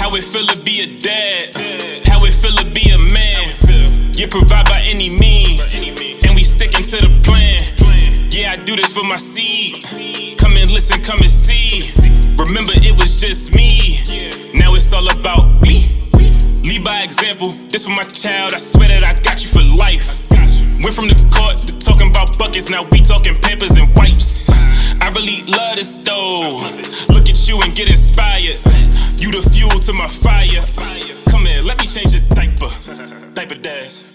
How it feel to be a dad, how it feel to be a man. You provide by any means, and we sticking to the plan. Yeah, I do this for my seed. Come and listen, come and see. Remember, it was just me. Now it's all about me. Lead by example. This for my child. I swear that I got you for life. Went from the court to talking about buckets. Now we talking Pampers and wipes. I really love this though. Look at you and get inspired. You the fuel to my fire. Come here, let me change your diaper. Diaper dash.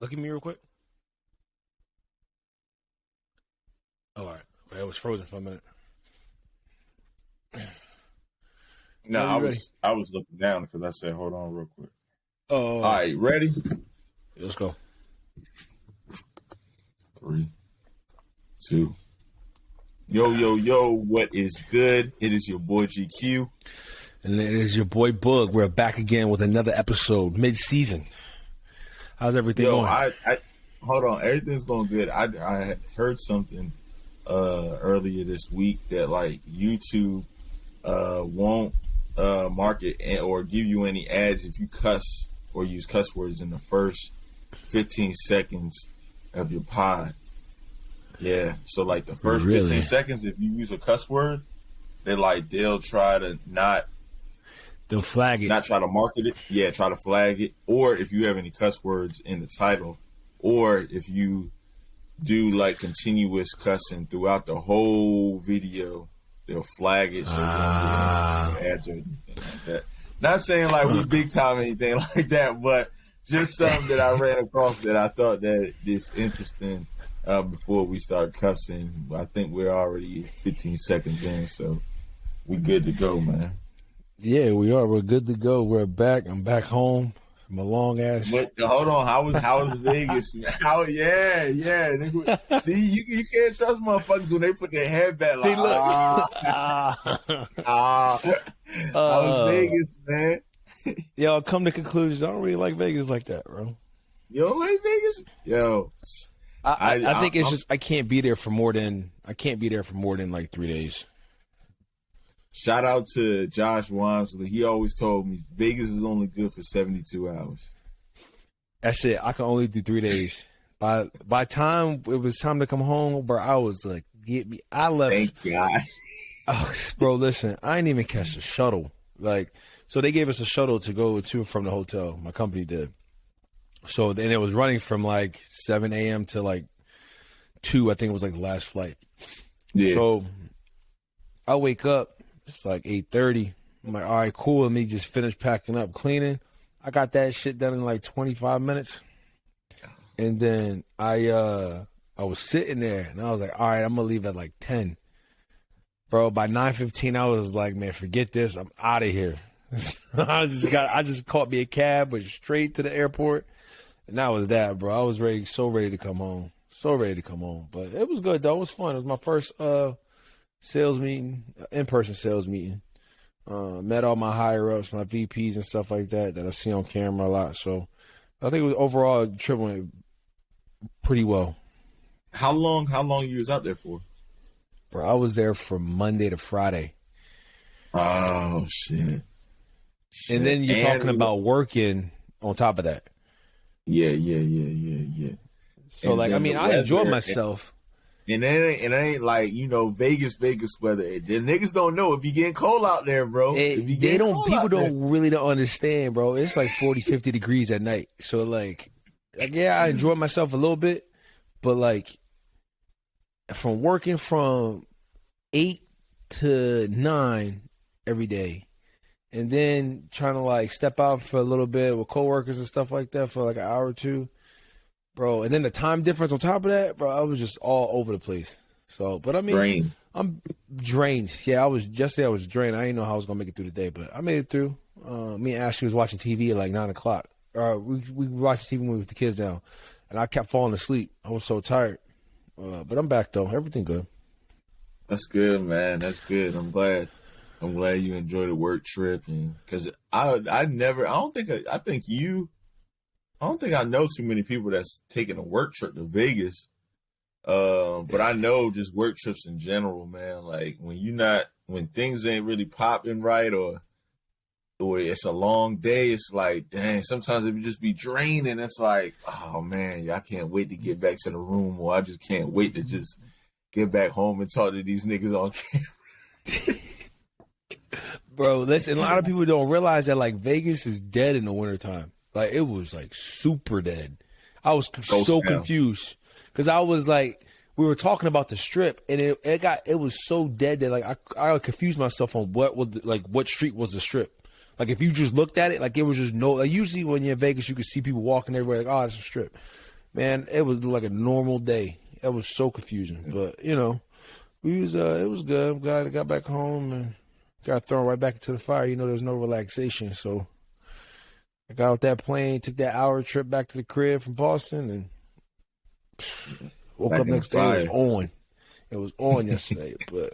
Look at me real quick. Oh, all right. Well, it was frozen for a minute. No, I was looking down because I said, hold on real quick. Oh. All right, ready? Let's go. 3, 2. Yo, what is good? It is your boy GQ. And it is your boy Bug. We're back again with another episode, mid-season. How's everything going? I hold on. Everything's going good. I had heard something earlier this week that like YouTube won't market or give you any ads if you cuss or use cuss words in the first 15 seconds of your pod. Yeah, so like the first 15 seconds, if you use a cuss word, they'll try to they'll flag it. Not try to market it. Yeah, try to flag it. Or if you have any cuss words in the title, or if you do like continuous cussing throughout the whole video, they'll flag it so you don't get any ads or anything like that. Not saying like we big time or anything like that, but just something that I ran across that I thought that is interesting before we start cussing. I think we're already 15 seconds in, so we good to go, man. Yeah, we are. We're good to go. We're back. I'm back home from a long ass. But hold on, how was Vegas? Yeah. Nigga. See, you can't trust motherfuckers when they put their head back. Like, how was Vegas, man? Yo, come to conclusions. I don't really like Vegas like that, bro. You don't like Vegas? Yo, I think it's just I can't be there for more than like 3 days. Shout out to Josh Wamsley. He always told me Vegas is only good for 72 hours. That's it. I can only do 3 days. By time it was time to come home, bro, I was like, get me. I left. Thank God. Oh, bro, listen, I didn't even catch the shuttle. Like, so they gave us a shuttle to go to from the hotel. My company did. So then it was running from like 7 a.m. to like 2. I think it was like the last flight. Yeah. So I wake up. It's like 8:30. I'm like, all right, cool. Let me just finish packing up, cleaning. I got that shit done in like 25 minutes. And then I was sitting there, and I was like, all right, I'm going to leave at like 10. Bro, by 9:15, I was like, man, forget this. I'm out of here. I just caught me a cab, went straight to the airport, and that was that, bro. I was so ready to come home. But it was good, though. It was fun. It was my first sales meeting, in-person sales meeting. Met all my higher ups, my VPs and stuff like that I see on camera a lot. So I think it was overall trip went pretty well. How long you was out there for? Bro, I was there from Monday to Friday. Oh shit. And then you're talking about working on top of that. Yeah. So and like, I mean, I enjoyed myself. And it ain't like, Vegas weather. The niggas don't know it be getting cold out there, bro. People don't really understand, bro. It's like 40, 50 degrees at night. So like, yeah, I enjoyed myself a little bit, but like from working from 8 to 9 every day, and then trying to like step out for a little bit with coworkers and stuff like that for like an hour or two. Bro, and then the time difference on top of that, bro, I was just all over the place. So, but I mean, drained. I'm drained. Yeah, I was drained. I didn't know how I was gonna make it through the day, but I made it through. Me and Ashley was watching TV at like 9 o'clock. We watched TV when we were with the kids down, and I kept falling asleep. I was so tired. But I'm back though. Everything good. That's good, man. That's good. I'm glad you enjoyed the work trip, and because I don't think I know too many people that's taking a work trip to Vegas. But I know just work trips in general, man. Like when things ain't really popping right, or it's a long day, it's like, dang, sometimes it would just be draining. It's like, oh man, I can't wait to get back to the room, or I just can't wait to just get back home and talk to these niggas on camera. Bro, listen, a lot of people don't realize that like Vegas is dead in the wintertime. Like it was like super dead. I was so confused because I was like, we were talking about the strip, and it was so dead that like I confused myself on what street was the strip. Like if you just looked at it, like it was just no. Like usually when you're in Vegas, you can see people walking everywhere. Like, oh, it's a strip. Man, it was like a normal day. It was so confusing, but you know, it was good. I'm glad I got back home and got thrown right back into the fire. You know, there's no relaxation, so I got off that plane, took that hour trip back to the crib from Boston, and woke up next day. It was on. It was on yesterday, but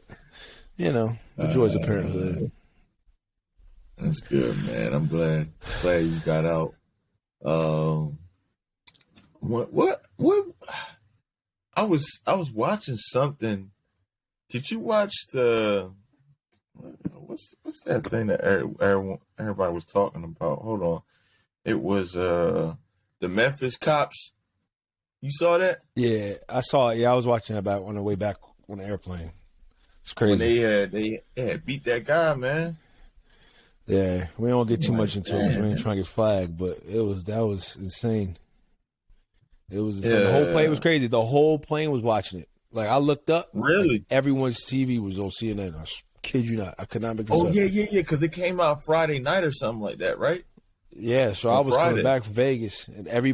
you know, the joys of parenthood. That's good, man. I'm glad you got out. What? I was watching something. Did you watch the? What's that thing that everybody was talking about? Hold on. It was the Memphis cops. You saw that? Yeah, I saw it. Yeah, I was watching it on the way back on the airplane. It's crazy. When they had beat that guy, man. Yeah, we don't get too much into it because we ain't trying to get flagged, but that was insane. It was insane. The whole plane was crazy. The whole plane was watching it. Like I looked up, really, like, everyone's TV was on CNN. I kid you not. I could not make this up. Oh yeah, because it came out Friday night or something like that, right? Yeah, so I was coming back from Vegas, and every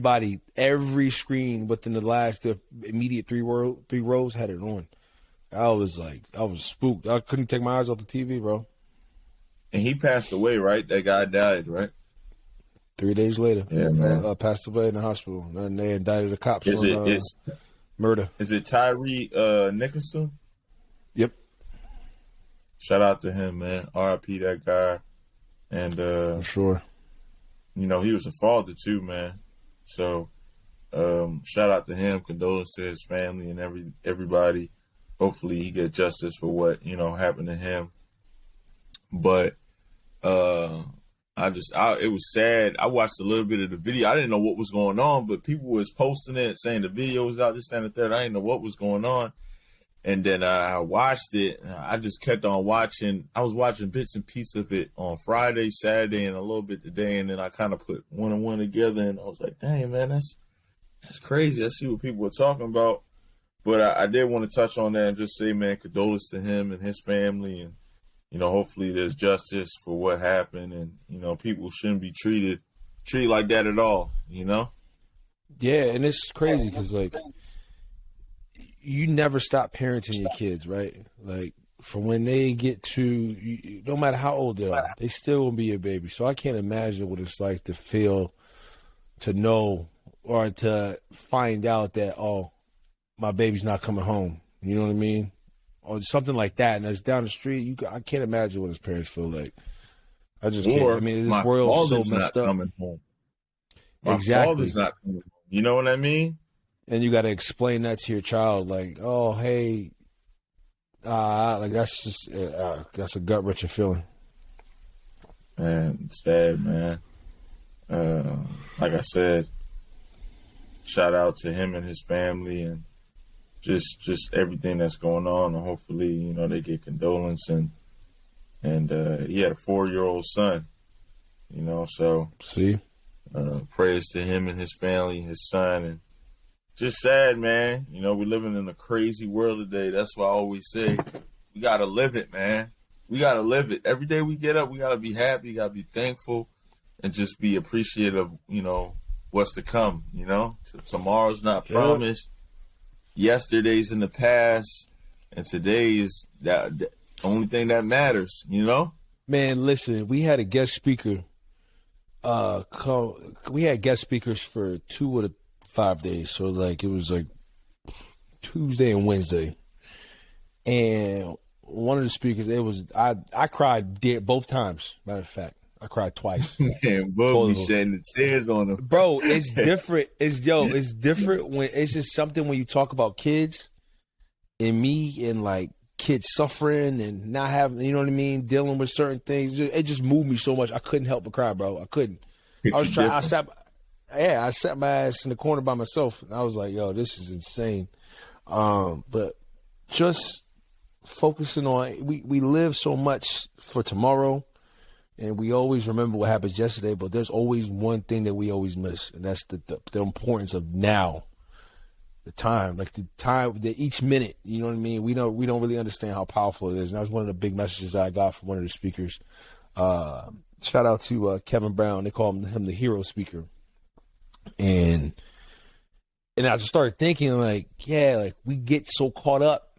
screen within the immediate three rows had it on. I was spooked. I couldn't take my eyes off the TV, bro. And he passed away, right? That guy died, right? 3 days later, yeah, man. Passed away in the hospital. And they indicted the cops on murder. Is it Tyree Nicholson? Yep. Shout out to him, man. R.I.P. that guy. And for sure. You know, he was a father too, man. So shout out to him. Condolences to his family and everybody. Hopefully he gets justice for what, you know, happened to him. But it was sad. I watched a little bit of the video. I didn't know what was going on, but people was posting it, saying the video was out, this, and the third. I didn't know what was going on. And then I watched it. And I just kept on watching. I was watching bits and pieces of it on Friday, Saturday, and a little bit today. And then I kind of put one and one together, and I was like, dang, man, that's crazy. I see what people were talking about. But I did want to touch on that and just say, man, condolences to him and his family. And, you know, hopefully there's justice for what happened. And, you know, people shouldn't be treated like that at all, you know? Yeah, and it's crazy because, like, you never stop parenting your kids, right? Like, from when they get to, no matter how old they are, they still will be your baby. So I can't imagine what it's like to feel, to know, or to find out that, oh, my baby's not coming home. You know what I mean? Or something like that, and it's down the street. I can't imagine what his parents feel like. I just can't. I mean, this world's so messed up. Coming home. My exactly. father's not coming home. You know what I mean? And you got to explain that to your child, like, oh, hey, like that's just that's a gut wrenching feeling. Man, it's sad, man. Like I said, shout out to him and his family, and just everything that's going on, and hopefully, you know, they get condolence. And he had a 4-year-old son, you know, so prayers to him and his family, his son. And just sad, man. You know, we're living in a crazy world today. That's why I always say we gotta live it, man. We gotta live it. Every day we get up, we gotta be happy, gotta be thankful, and just be appreciative, you know, what's to come, you know. Tomorrow's not promised. Yesterday's in the past, and today is the only thing that matters, you know? Man, listen, we had a guest speaker. We had guest speakers for 2 of the 5 days. So, like, it was like Tuesday and Wednesday. And one of the speakers, I cried both times, matter of fact. I cried twice. Man, Bub be shedding the tears on him. Bro, it's different. It's different when it's just something when you talk about kids and me and like kids suffering and not having, you know what I mean, dealing with certain things. It just moved me so much. I couldn't help but cry, bro. I couldn't. I sat my ass in the corner by myself and I was like, yo, this is insane. But just focusing on, we live so much for tomorrow. And we always remember what happened yesterday, but there's always one thing that we always miss, and that's the importance of now, the time, each minute. You know what I mean? We don't really understand how powerful it is, and that was one of the big messages I got from one of the speakers. Shout out to Kevin Brown. They call him the hero speaker, and I just started thinking like we get so caught up,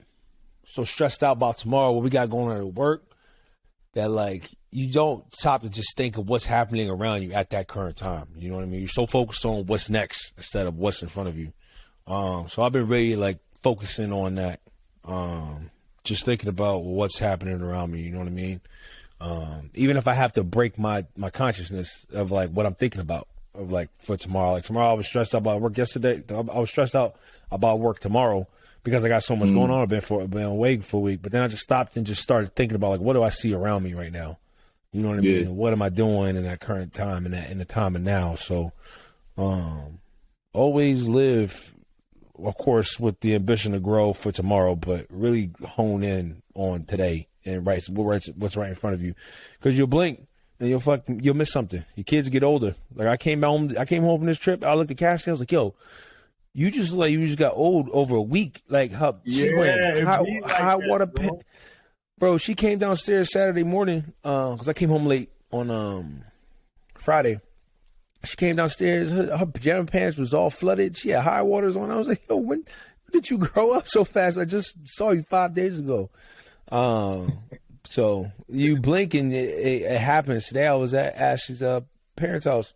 so stressed out about tomorrow, what we got going on at work, that like you don't stop to just think of what's happening around you at that current time. You know what I mean? You're so focused on what's next instead of what's in front of you. So I've been really like focusing on that. Just thinking about what's happening around me. You know what I mean? Even if I have to break my consciousness of like what I'm thinking about of like for tomorrow. Like tomorrow I was stressed out about work yesterday. I was stressed out about work tomorrow because I got so much going on. I've been away for a week. But then I just stopped and just started thinking about like, what do I see around me right now? You know what I mean? And what am I doing in that current time and in the time and now? So, always live, of course, with the ambition to grow for tomorrow, but really hone in on today and what's right in front of you. Because you'll blink and you'll miss something. Your kids get older. Like I came home from this trip. I looked at Cassie. I was like, yo, you just got old over a week. Like she went high water pit. Bro, she came downstairs Saturday morning because I came home late on Friday. She came downstairs. Her pajama pants was all flooded. She had high waters on. I was like, yo, when did you grow up so fast? I just saw you 5 days ago. So you blink and it happens. Today I was at Ashley's parents' house.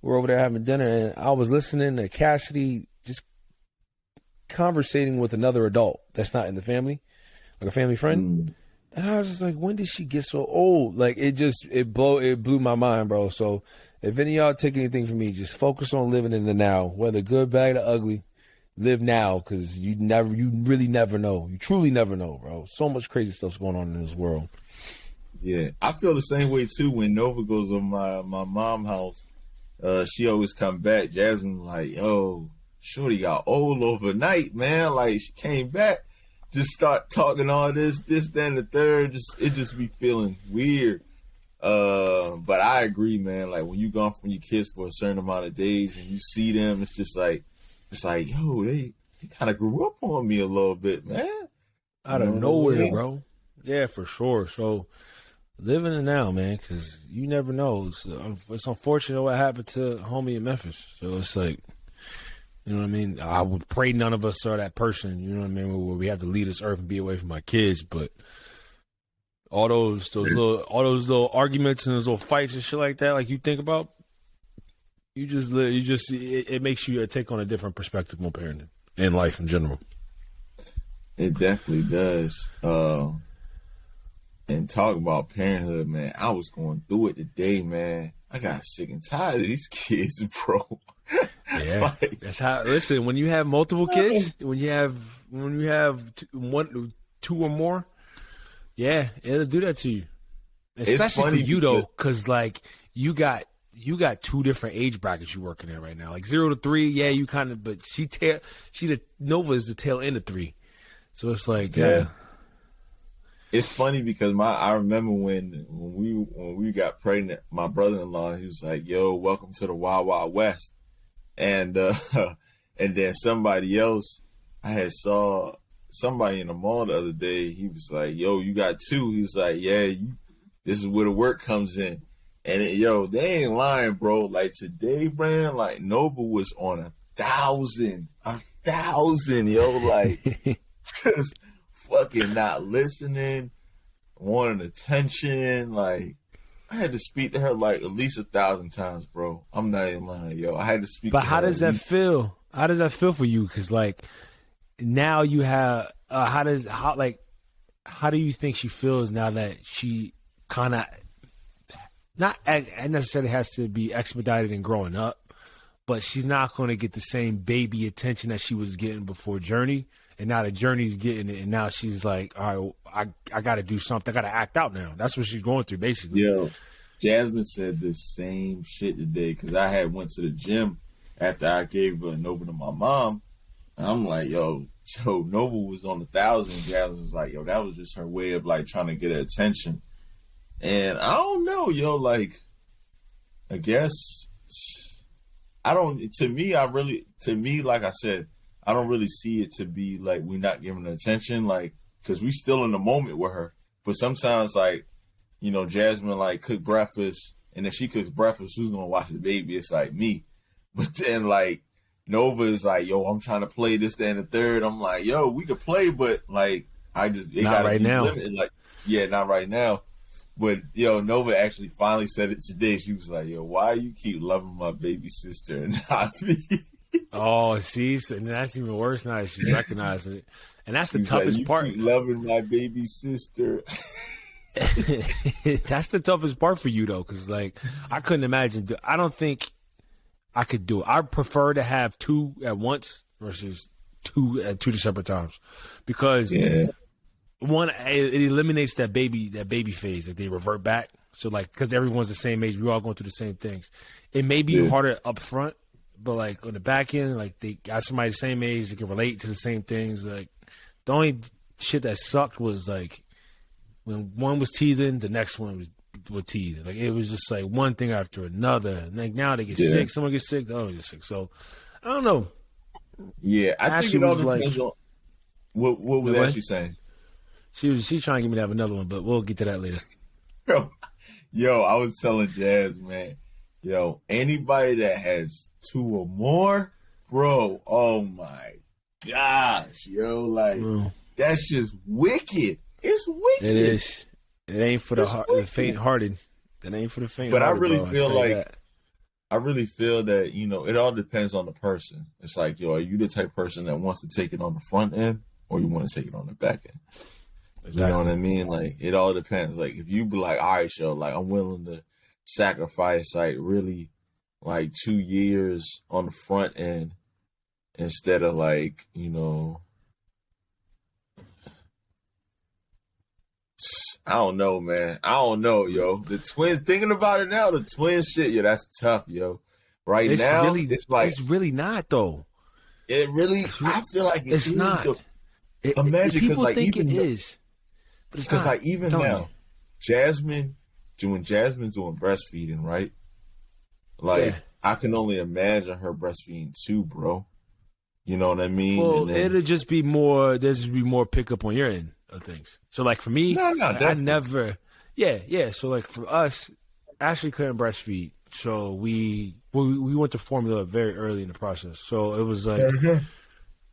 We're over there having dinner, and I was listening to Cassidy just conversating with another adult that's not in the family, like a family friend. And I was just like, when did she get so old? Like it blew my mind, bro. So if any of y'all take anything from me, just focus on living in the now, whether good, bad, or ugly. Live now, because you really never know. You truly never know, bro. So much crazy stuff's going on in this world. Yeah, I feel the same way too. When Nova goes to my mom's house, she always come back. Jasmine like, yo, shorty got old overnight, man. Like she came back. Just start talking all this, that, and the third. It just be feeling weird. But I agree, man. Like when you gone from your kids for a certain amount of days and you see them, it's just like, yo, they kind of grew up on me a little bit, man. Out of nowhere, bro. Yeah, for sure. So live in the now, man, because you never know. It's unfortunate what happened to homie in Memphis. So it's like, you know what I mean? I would pray none of us are that person, you know what I mean, where we have to leave this earth and be away from my kids. But all those little arguments and those little fights and shit like that, like you think about, it makes you take on a different perspective on parenting and life in general. It definitely does. And talk about parenthood, man. I was going through it today, man. I got sick and tired of these kids, bro. Yeah, that's how. Listen, when you have multiple kids, when you have two or more, yeah, it'll do that to you. Especially for you though, because like you got two different age brackets you're working in right now. Like 0 to 3, yeah, you kind of, but Nova is the tail end of 3, so it's like yeah. It's funny because I remember when we got pregnant, my brother-in-law, he was like, yo, welcome to the Wild Wild West. And then somebody else, I saw somebody in the mall the other day, he was like, yo, you got 2. He was like, yeah, this is where the work comes in. And they ain't lying, bro. Like today, Brand, like Nova was on 1,000, yo, like just fucking not listening, wanting attention. Like I had to speak to her like at least 1,000 times, bro. I'm not even lying, yo. I had to speak. But to how her does that feel? How does that feel for you? Because like now you have how do you think she feels now that she kind of not necessarily has to be expedited in growing up, but she's not going to get the same baby attention that she was getting before Journey. And now the Journey's getting it, and now she's like, all right, I got to do something. I got to act out now. That's what she's going through, basically. Yo, Jasmine said the same shit today because I had went to the gym after I gave Nova to my mom. And I'm like, yo, Nova was on 1,000. Jasmine was like, yo, that was just her way of like trying to get her attention. And I don't know, yo, like, I guess to me, like I said, I don't really see it to be like we're not giving her attention, like, because we still in the moment with her. But sometimes, like, you know, Jasmine, like, cook breakfast, and if she cooks breakfast, who's going to watch the baby? It's like me. But then, like, Nova is like, yo, I'm trying to play this, that, and the third. I'm like, yo, we could play, but, like, it not gotta right be now. limited. Like, yeah, not right now. But, yo, Nova actually finally said it today. She was like, yo, why you keep loving my baby sister and not me? Oh, see, and that's even worse now that she's recognizing it. And that's the toughest like, part. Keep loving my baby sister. That's the toughest part for you, though, because, like, I couldn't imagine. I don't think I could do it. I prefer to have two at once versus two at two separate times, because one, it eliminates that baby phase, that they revert back. So, like, because everyone's the same age, we're all going through the same things. It may be harder up front, but, like, on the back end, like, they got somebody the same age, they can relate to the same things. Like, the only shit that sucked was, like, when one was teething, the next one was teething. Like, it was just, like, one thing after another. And, like, now they get sick. Someone gets sick, the other gets sick. So, I don't know. Yeah, I think it all depends on what was Ashley saying? She's trying to get me to have another one, but we'll get to that later. Yo, I was telling Jazz, man, yo, anybody that has two or more, bro, oh my gosh, yo, like, that's just wicked. It's wicked. It is. It ain't for the faint-hearted. It ain't for the faint-hearted. But I really feel that, you know, it all depends on the person. It's like, yo, are you the type of person that wants to take it on the front end, or you want to take it on the back end? Exactly. You know what I mean? Like, it all depends. Like, if you be like, all right, yo, like, I'm willing to sacrifice, like, really, like, 2 years on the front end instead of, like, you know, I don't know, man. I don't know, yo. The twins, thinking about it now, the twin shit, yo, that's tough, yo. It's like, it's really not, though. It really, I feel like it's not. Imagine, because, like, think it is. Because, like, even now, Jasmine doing breastfeeding, right? Like, I can only imagine her breastfeeding too, bro. You know what I mean? Well, it'll just be more, there's just be more pickup on your end of things. So, like, for me, I never, So, like, for us, Ashley couldn't breastfeed. So, we went to formula very early in the process. So, it was like,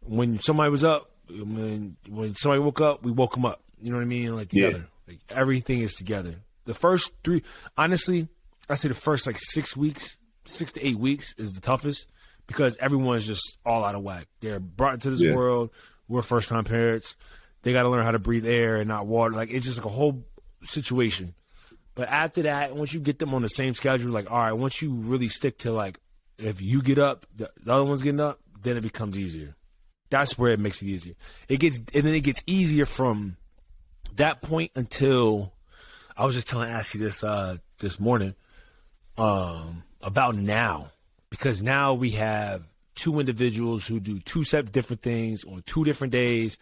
when somebody was up, when somebody woke up, we woke them up. You know what I mean? Like, together. Like, everything is together. The first 3, honestly, I say the first, like, 6 to 8 weeks is the toughest, because everyone's just all out of whack. They're brought into this world. We're first-time parents. They got to learn how to breathe air and not water. Like, it's just like a whole situation. But after that, once you get them on the same schedule, like, all right, once you really stick to, like, if you get up, the other one's getting up, then it becomes easier. That's where it makes it easier. And then it gets easier from that point until, I was just telling Ashley this morning about now, because now we have 2 individuals who do 2 different things on 2 different days,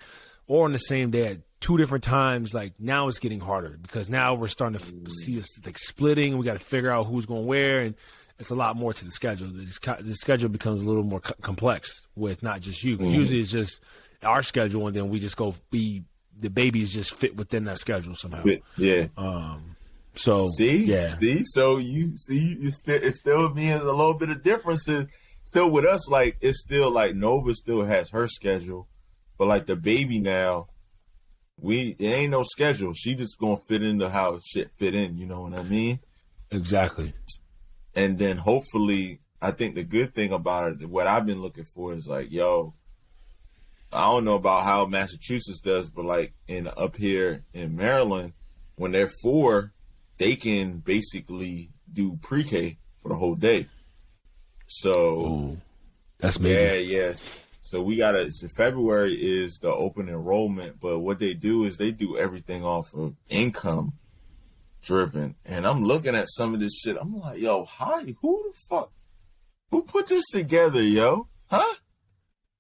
or on the same day at 2 different times. Like, now it's getting harder, because now we're starting to see us, like, splitting. We got to figure out who's going where, and it's a lot more to the schedule. The schedule becomes a little more complex with not just you. 'Cause usually it's just our schedule, and then we just go the babies just fit within that schedule somehow. Yeah. So so it's still being a little bit of difference. Still with us, like, it's still like Nova still has her schedule, but like the baby now, it ain't no schedule. She just gonna fit into how shit fit in. You know what I mean? Exactly. And then hopefully, I think the good thing about it, what I've been looking for is like, yo, I don't know about how Massachusetts does, but like up here in Maryland, when they're 4, they can basically do pre-K for the whole day. So that's major. yeah. So February is the open enrollment, but what they do is they do everything off of income driven. And I'm looking at some of this shit. I'm like, yo, who put this together, yo? Huh?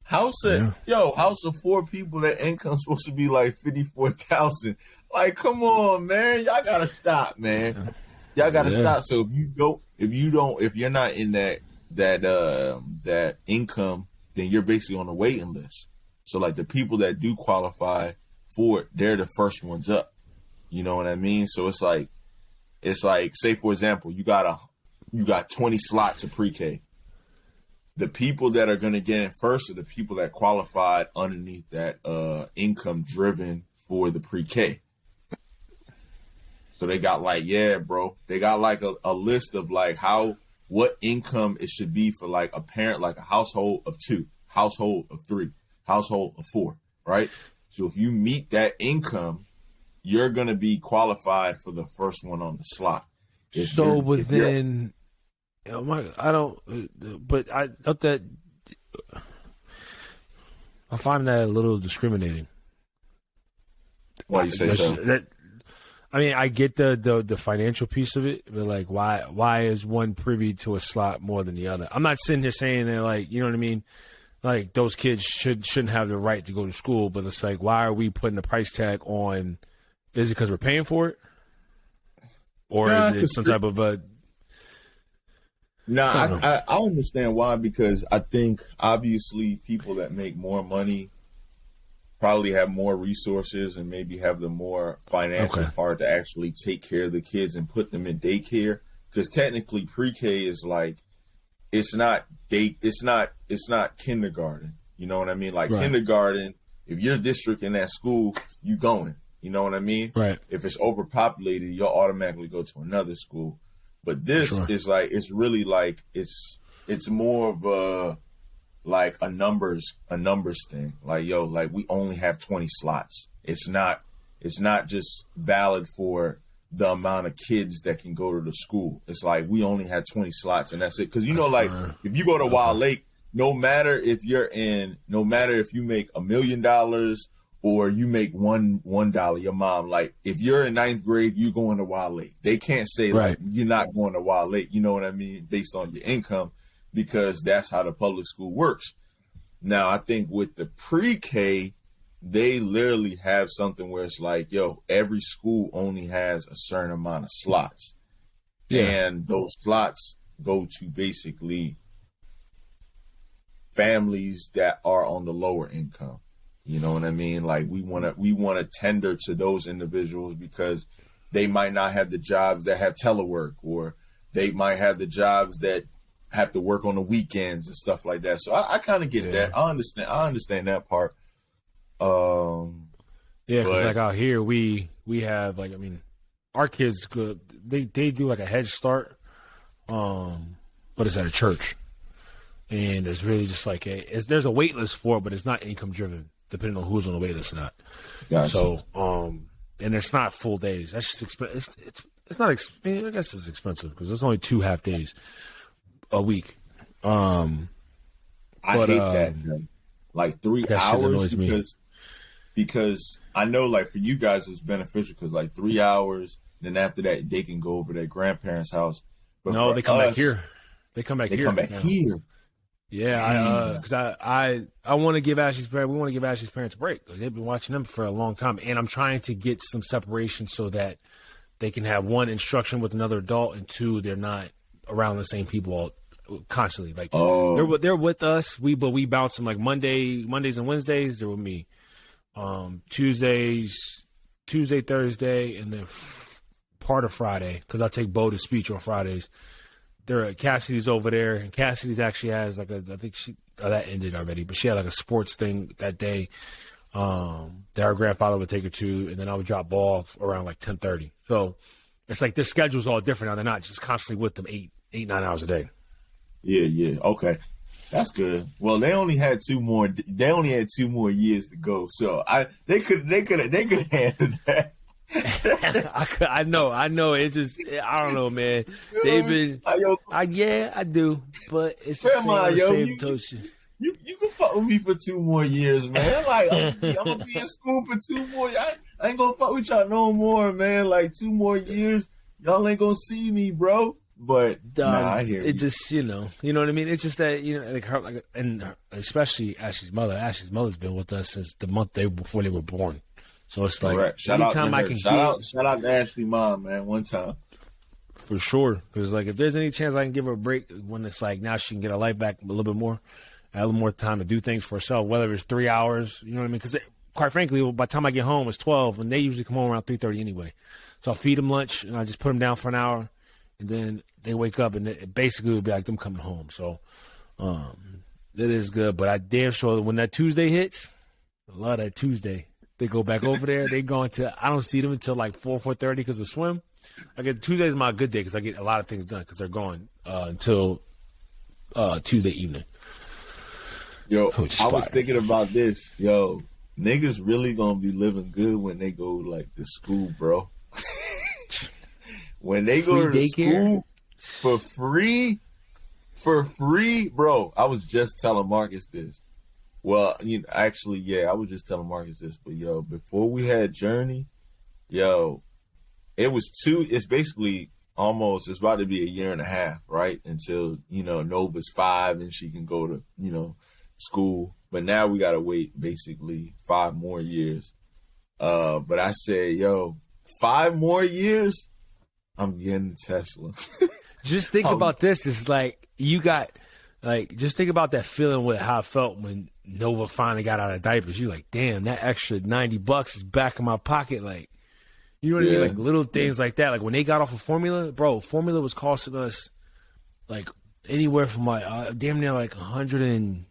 House of 4 people, that income's supposed to be like 54,000. Like, come on, man. Y'all gotta stop, man. Y'all gotta stop. So if you're not in that income, then you're basically on the waiting list. So like the people that do qualify for it, they're the first ones up. You know what I mean? So it's like, say for example, you got 20 slots of pre-K. The people that are going to get in first are the people that qualified underneath that income driven for the pre-K. So they got like, they got like a list of like what income it should be for like a parent, like a household of 2, household of 3, household of 4, right? So if you meet that income, you're going to be qualified for the first one on the slot. I thought that I find that a little discriminating. Why you say so? I mean, I get the financial piece of it, but like, why is one privy to a slot more than the other? I'm not sitting here saying that, like, you know what I mean? Like, those kids shouldn't have the right to go to school, but it's like, why are we putting a price tag on? Is it because we're paying for it, or is it some type of a? I understand why, because I think obviously people that make more money probably have more resources and maybe have the more financial part to actually take care of the kids and put them in daycare. Because technically pre-K is like, it's not kindergarten. You know what I mean? Like kindergarten, if you're a district in that school, you going. You know what I mean? Right. If it's overpopulated, you'll automatically go to another school. But this is like, it's really like, it's more of a numbers thing. Like, yo, like we only have 20 slots. It's not just valid for the amount of kids that can go to the school. It's like, we only have 20 slots and that's it. Cause like if you go to Wild Lake, no matter if you make $1 million or you make $1, your mom, like if you're in 9th grade, you going to Wild Lake. They can't say like you're not going to Wild Lake. You know what I mean? Based on your income, because that's how the public school works. Now, I think with the pre-K, they literally have something where it's like, yo, every school only has a certain amount of slots. Yeah. And those slots go to basically families that are on the lower income. You know what I mean? Like we want to tender to those individuals because they might not have the jobs that have telework, or they might have the jobs that have to work on the weekends and stuff like that. So I kind of get that. I understand that part. Because like out here we have like, I mean, our kids they do like a Head Start, but it's at a church, and it's really just like there's a wait list for it, but it's not income driven, depending on who's on the wait list or not. Gotcha. So and it's not full days. That's just expensive. It's not. I guess it's expensive because there's only 2 half days a week. I hate that, man. Like 3 hours because I know like for you guys it's beneficial because like 3 hours, then after that they can go over to their grandparents' house. But no, they come back here. They come back here. Yeah, because I want to give Ashley's parents. We want to give Ashley's parents a break. They've been watching them for a long time, and I'm trying to get some separation so that they can have 1, instruction with another adult, and 2, they're not around the same people constantly. Like they're with us. We bounce them like Mondays and Wednesdays. They're with me. Tuesday, Thursday, and then part of Friday because I take Bo to speech on Fridays. Cassidy's over there, and Cassidy's actually has like I think that ended already, but she had like a sports thing that day that her grandfather would take her to, and then I would drop Bo off around like 10:30. So it's like their schedule's all different now. They're not just constantly with them 8-9 hours a day. Yeah. Okay. That's good. Well, they only had 2 more. They only had 2 more years to go, so they could handle that. I know. It just, I don't know, man. They've been, yeah, I do, but it's the same totion. You can fuck with me for 2 more years, man. Like, I'm gonna be in school for 2 more. I ain't gonna fuck with y'all no more, man. Like 2 more years, y'all ain't gonna see me, bro. But I hear it. Just you know what I mean. It's just that like her, like, and especially Ashley's mother. Ashley's mother's been with us since the month before they were born. So it's like anytime I can shout out to Ashley's mom, man. One time. For sure, because like if there's any chance I can give her a break when it's like now she can get her life back a little bit more, have a little more time to do things for herself, whether it's 3 hours, you know what I mean? Because quite frankly, by the time I get home, it's 12, and they usually come home around 3:30 anyway. So I'll feed them lunch, and I just put them down for an hour, and then they wake up, and it basically would be like them coming home. So it is good, but I damn sure when that Tuesday hits, I love that Tuesday. They go back over there. They go into, I don't see them until like 4:30 because of swim. Tuesday's my good day because I get a lot of things done because they're gone until Tuesday evening. Yo, I was thinking about this. Yo, niggas really gonna be living good when they go like to school, bro. When they go to school for free, bro. I was just telling Marcus this. Well, actually, yeah, I was just telling Marcus this. But yo, before we had Journey, yo, it's basically almost, it's about to be 1.5 years, right? Until, Nova's 5 and she can go to, school. But now we got to wait basically 5 more years. But I said, yo, 5 more years, I'm getting a Tesla. Just think about this. It's like just think about that feeling with how I felt when Nova finally got out of diapers. You're like, damn, that extra $90 is back in my pocket. Like, you know what I mean? Like little things like that. Like when they got off of formula, bro, formula was costing us like anywhere from like damn near like 100 and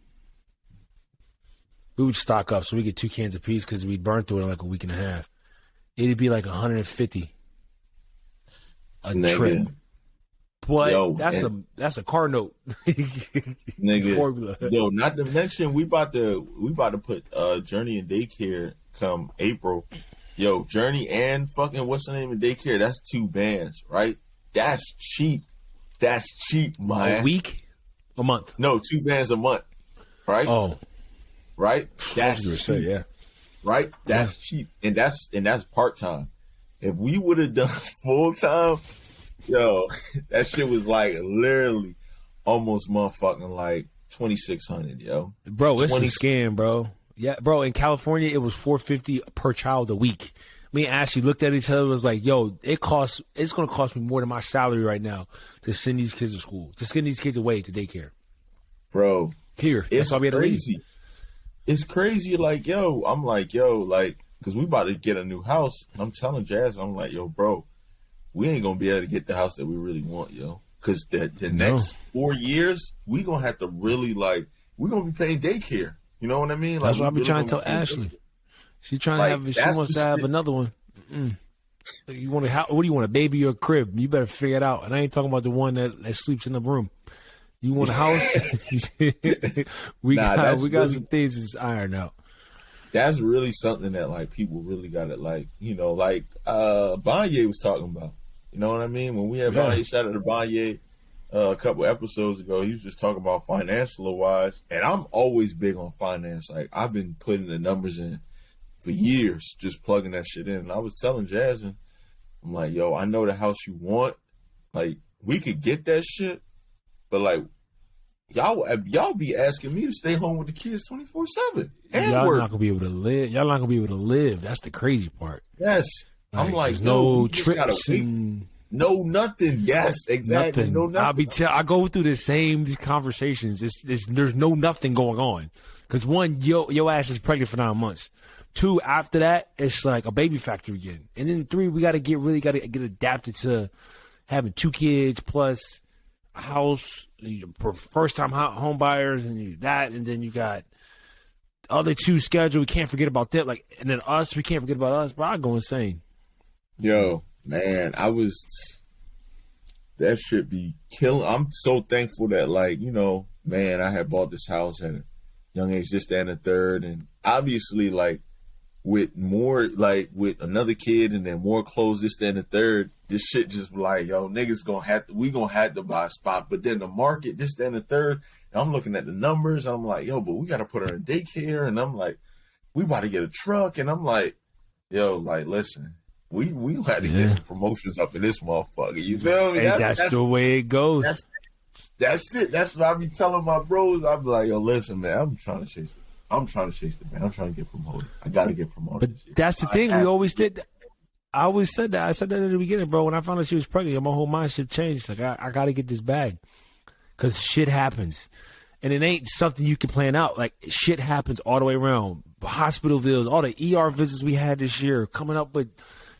we would stock up so we get 2 cans a piece because we burned through it in like a week and a half. It'd be like 150 a trip. But that's a car note. Nigga. Formula. Yo, not to mention we about to put Journey in daycare come April. Yo, Journey and fucking what's the name of daycare? That's 2 bands, right? That's cheap. That's cheap, man. A week? A month? No, 2 bands a month. Right? Oh. Right? That's cheap. Say, yeah. Right? That's cheap. And that's part-time. If we would have done full-time, yo, that shit was like literally almost motherfucking like $2,600, yo. Bro, it's a scam, bro. Yeah, bro, in California, it was $450 per child a week. Me and Ashley looked at each other and was like, yo, it's going to cost me more than my salary right now to send these kids to school, to send these kids away to daycare. Bro. Here. That's why we had to leave. It's crazy. Like, yo, I'm like, yo, like, because we about to get a new house. I'm telling Jazz, I'm like, yo, bro, we ain't going to be able to get the house that we really want, yo. Because the next 4 years, we going to have to really, like, we're going to be paying daycare. You know what I mean? That's what I be trying to tell Ashley. She's trying to have. She wants to have another one. You want what do you want? A baby or a crib? You better figure it out. And I ain't talking about the one that sleeps in the room. You want a house? we got some things that's ironed out. That's really something that like people really got to like. Like Banye was talking about. You know what I mean? When we had Banye, shout out to Banye. A couple episodes ago, he was just talking about financial wise, and I'm always big on finance. Like I've been putting the numbers in for years, just plugging that shit in. And I was telling Jasmine, I'm like, yo, I know the house you want. Like we could get that shit, but like y'all be asking me to stay home with the kids 24/7. Y'all not gonna be able to live. Y'all not gonna be able to live. That's the crazy part. Yes, I'm like, no trips and. No, nothing. Yes, exactly. Nothing. No, nothing. I go through the same conversations. There's nothing going on. Because one, your ass is pregnant for 9 months. 2, after that, it's like a baby factory again. And then 3, we got to get adapted to having 2 kids plus a house, first time home buyers, and that, and then you got other 2 scheduled. We can't forget about that. Like, and then us, we can't forget about us. But I go insane. Yo. Man, that should be killing. I'm so thankful that, like, man, I had bought this house at a young age, this, that, and the third. And obviously, like, with more, like with another kid and then more clothes, this, that, and the third, this shit just like, yo, niggas we gonna have to buy a spot. But then the market, this, that, and the third, and I'm looking at the numbers, I'm like, yo, but we gotta put her in daycare, and I'm like, we about to get a truck, and I'm like, yo, like, listen, we had to get some promotions up in this motherfucker. You feel me? Hey, that's the way it goes. That's it. That's what I be telling my bros. I be like, yo, listen, man, I'm trying to chase the man. I'm trying to get promoted. I gotta get promoted. But that's the thing. We always did that. I always said that. I said that in the beginning, bro. When I found out she was pregnant, my whole mindset changed. Like, I got to get this bag. Because shit happens. And it ain't something you can plan out. Like, shit happens all the way around. Hospital bills, all the ER visits we had this year, coming up with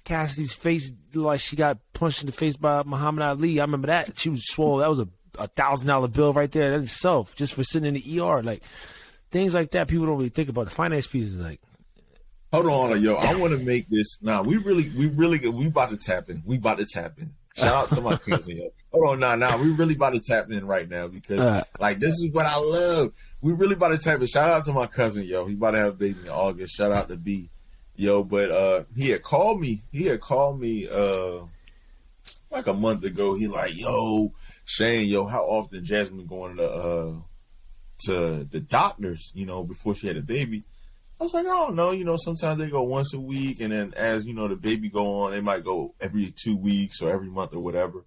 Cassidy's face, like she got punched in the face by Muhammad Ali. I remember that. She was swollen. That was a $1,000 bill right there in itself, just for sitting in the ER. Like, things like that, people don't really think about. The finance piece is like, hold on, yo. I want to make this. Nah, we about to tap in. We about to tap in. Shout out to my cousin, yo. Hold on, nah. We really about to tap in right now because, like, this is what I love. We really about to tap in. Shout out to my cousin, yo. He about to have a baby in August. Shout out to B, yo. But he had called me. Like a month ago. He like, yo, Shane, yo, how often Jasmine going to the doctors? You know, before she had a baby. I was like, I don't know. You know, sometimes they go once a week, and then as you know, the baby go on, they might go every 2 weeks or every month or whatever.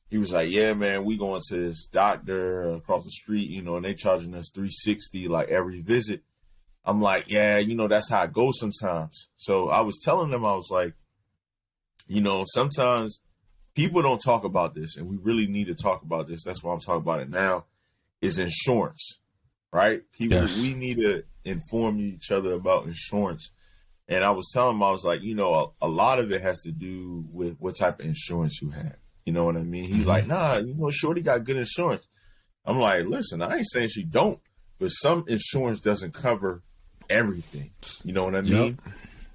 He was like, yeah, man, we going to this doctor across the street, you know, and they charging us $360 like every visit. I'm like, yeah, you know, that's how it goes sometimes. So I was telling them, I was like, you know, sometimes people don't talk about this, and we really need to talk about this. That's why I'm talking about it now, is insurance, right? People, yes. We need to inform each other about insurance. And I was telling them, I was like, you know, a lot of it has to do with what type of insurance you have. You know what I mean? He's like, nah, you know, Shorty got good insurance. I'm like, listen, I ain't saying she don't, but some insurance doesn't cover everything. You know what I mean?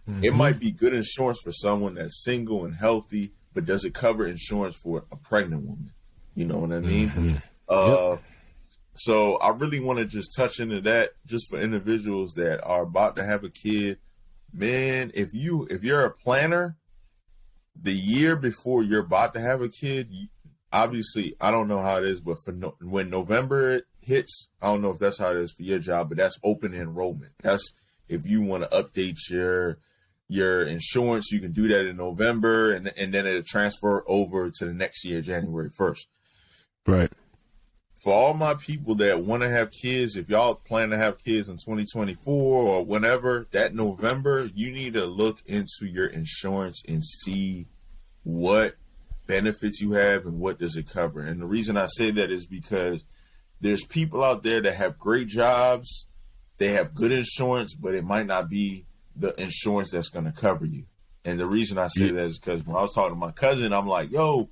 Yep. It might be good insurance for someone that's single and healthy, but does it cover insurance for a pregnant woman? You know what I mean? Yep. So I really want to just touch into that just for individuals that are about to have a kid. Man, if you're a planner, the year before you're about to have a kid, obviously, I don't know how it is, but when November hits, I don't know if that's how it is for your job, but that's open enrollment. That's if you want to update your insurance, you can do that in November, and then it'll transfer over to the next year, January 1st. Right. For all my people that want to have kids, if y'all plan to have kids in 2024 or whenever, that November, you need to look into your insurance and see what benefits you have and what does it cover. And the reason I say that is because there's people out there that have great jobs, they have good insurance, but it might not be the insurance that's going to cover you. And the reason I say that is because when I was talking to my cousin, I'm like, yo,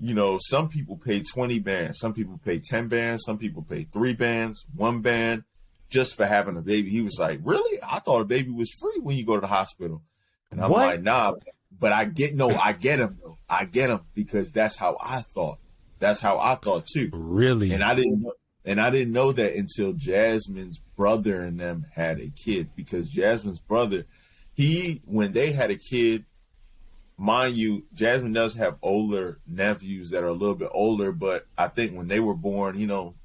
you know, some people pay 20 bands, some people pay 10 bands, some people pay 3 bands, 1 band just for having a baby. He was like, really? I thought a baby was free when you go to the hospital. And I'm like, nah, but I get him though. I get him because that's how I thought. That's how I thought too. Really? And I didn't know that until Jasmine's brother and them had a kid, because Jasmine's brother, when they had a kid, mind you, Jasmine does have older nephews that are a little bit older, but I think when they were born, you know,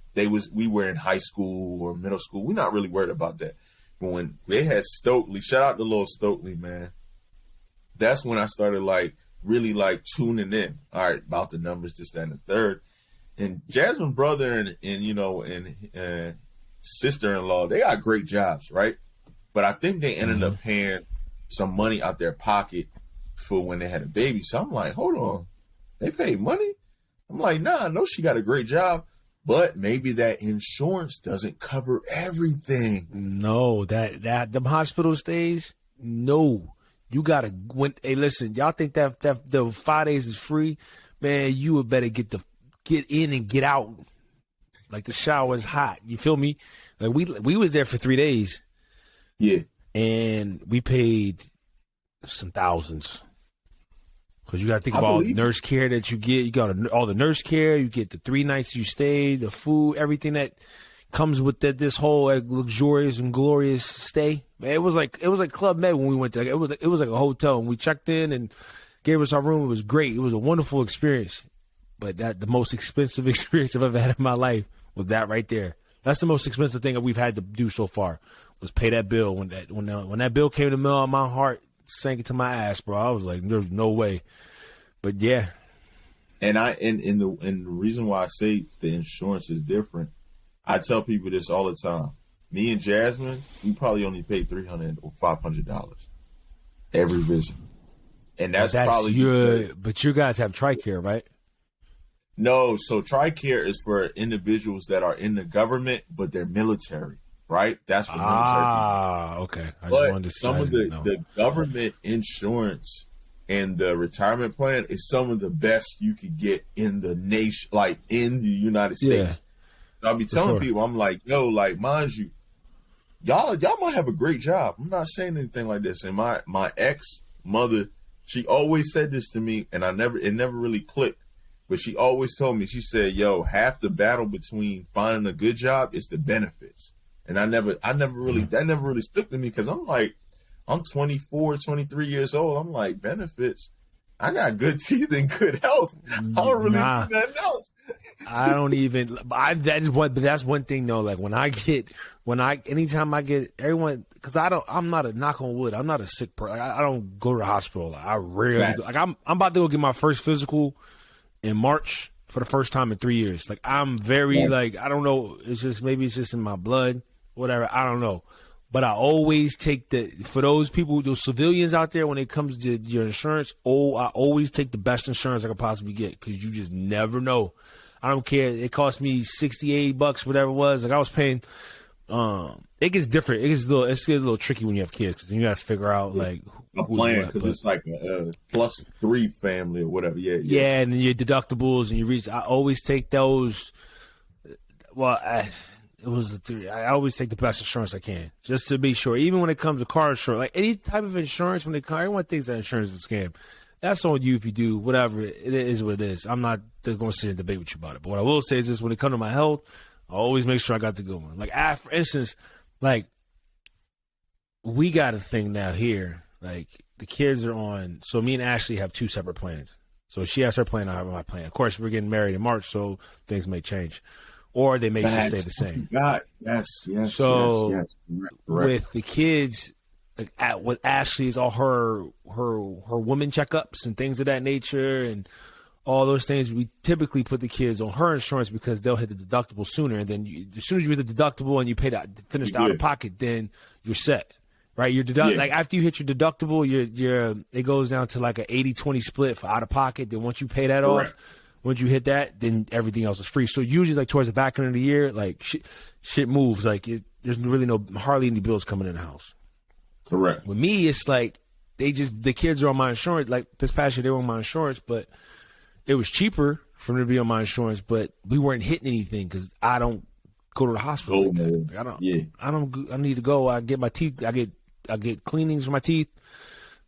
we were in high school or middle school. We're not really worried about that. But when they had Stokely, shout out to little Stokely, man. That's when I started really tuning in. All right, about the numbers, this, that, and the third. And Jasmine's brother and sister-in-law, they got great jobs, right? But I think they ended up paying some money out their pocket for when they had a baby. So I'm like, hold on, they paid money? I'm like, nah, I know she got a great job, but maybe that insurance doesn't cover everything. No, that them hospital stays, no. You gotta hey, listen, y'all think that the 5 days is free? Man, you would better get in and get out. Like the shower is hot. You feel me? Like we was there for 3 days. Yeah. And we paid some thousands. Because you got to think about all the nurse care that you get. You got all the nurse care. You get the 3 nights you stay, the food, everything that comes with this whole like, luxurious and glorious stay. Man, it was like Club Med when we went there. It was like a hotel, and we checked in and gave us our room. It was great. It was a wonderful experience. But the most expensive experience I've ever had in my life was that right there. That's the most expensive thing that we've had to do so far, was pay that bill. When that bill came in the mail, my heart sank into my ass, bro. I was like, there's no way. But yeah. And the reason why I say the insurance is different, I tell people this all the time. Me and Jasmine, we probably only pay $300 or $500 every visit, and that's probably But you guys have TRICARE, right? No, so TRICARE is for individuals that are in the government, but they're military, right? That's for military people. Ah, okay. I just wanted to say some of the government insurance and the retirement plan is some of the best you could get in the nation, like in the United States. Yeah, I'll be telling people, I'm like, yo, like, mind you, y'all might have a great job. I'm not saying anything like this. And my ex-mother, she always said this to me, and it never really clicked. But she always told me, she said, yo, half the battle between finding a good job is the benefits. And that never really stuck to me, because I'm like, I'm 24, 23 years old. I'm like, benefits? I got good teeth and good health. I don't really need nothing else. I don't even. That's one thing though. Like anytime I get everyone, because I'm not a, knock on wood, I'm not a sick person. I don't go to the hospital. I rarely go. Like I'm about to go get my first physical in March for the first time in 3 years. Like I'm very like, I don't know. Maybe it's just in my blood, whatever. I don't know. But I always take for those people, those civilians out there, when it comes to your insurance, I always take the best insurance I could possibly get, because you just never know. I don't care. It cost me $60-$80, whatever it was. Like I was paying. It gets different. It gets a little tricky when you have kids, because you got to figure out like a plan, because it's like a +3 family or whatever. Yeah, and then your deductibles and you reach. I always take those. Well, I always take the best insurance I can, just to be sure. Even when it comes to car insurance, like any type of insurance, everyone thinks that insurance is a scam. That's on you if you do whatever. It is what it is. I'm not going to sit and debate with you about it. But what I will say is this: when it comes to my health, I always make sure I got the good one. Like, for instance, like we got a thing now here. Like the kids are on. So me and Ashley have 2 separate plans. So she has her plan, I have my plan. Of course, we're getting married in March, so things may change. Or they may just stay the same. God, yes. Correct. With the kids, like with Ashley's, all her woman checkups and things of that nature, and all those things, we typically put the kids on her insurance because they'll hit the deductible sooner. And then as soon as you hit the deductible and you pay that finished out of pocket, then you're set, right? Like after you hit your deductible, it goes down to like an 80-20 split for out of pocket. Then once you pay that off. Once you hit that, then everything else is free. So usually, like towards the back end of the year, like shit moves. Like there's really hardly any bills coming in the house. Correct. With me, it's like the kids are on my insurance. Like this past year, they were on my insurance, but it was cheaper for them to be on my insurance. But we weren't hitting anything because I don't go to the hospital. Like I don't. Yeah. I need to go. I get my teeth. I get cleanings for my teeth,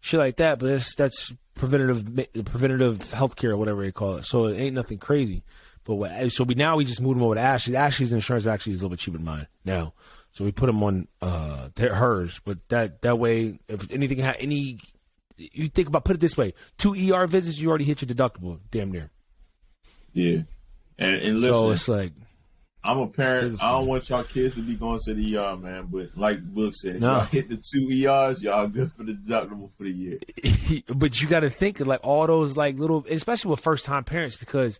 shit like that. But that's preventative healthcare or whatever they call it. So it ain't nothing crazy. But we just moved them over to Ashley. Ashley's insurance actually is a little bit cheaper than mine now. So we put them on hers. But that way, if anything you think about, put it this way: 2 ER visits, you already hit your deductible, damn near. Yeah, and listen. So it's like, I'm a parent. I don't want y'all kids to be going to the ER, man. But like Book said, y'all hit the 2 ERs, y'all good for the deductible for the year. But you got to think of like all those like little, especially with first time parents, because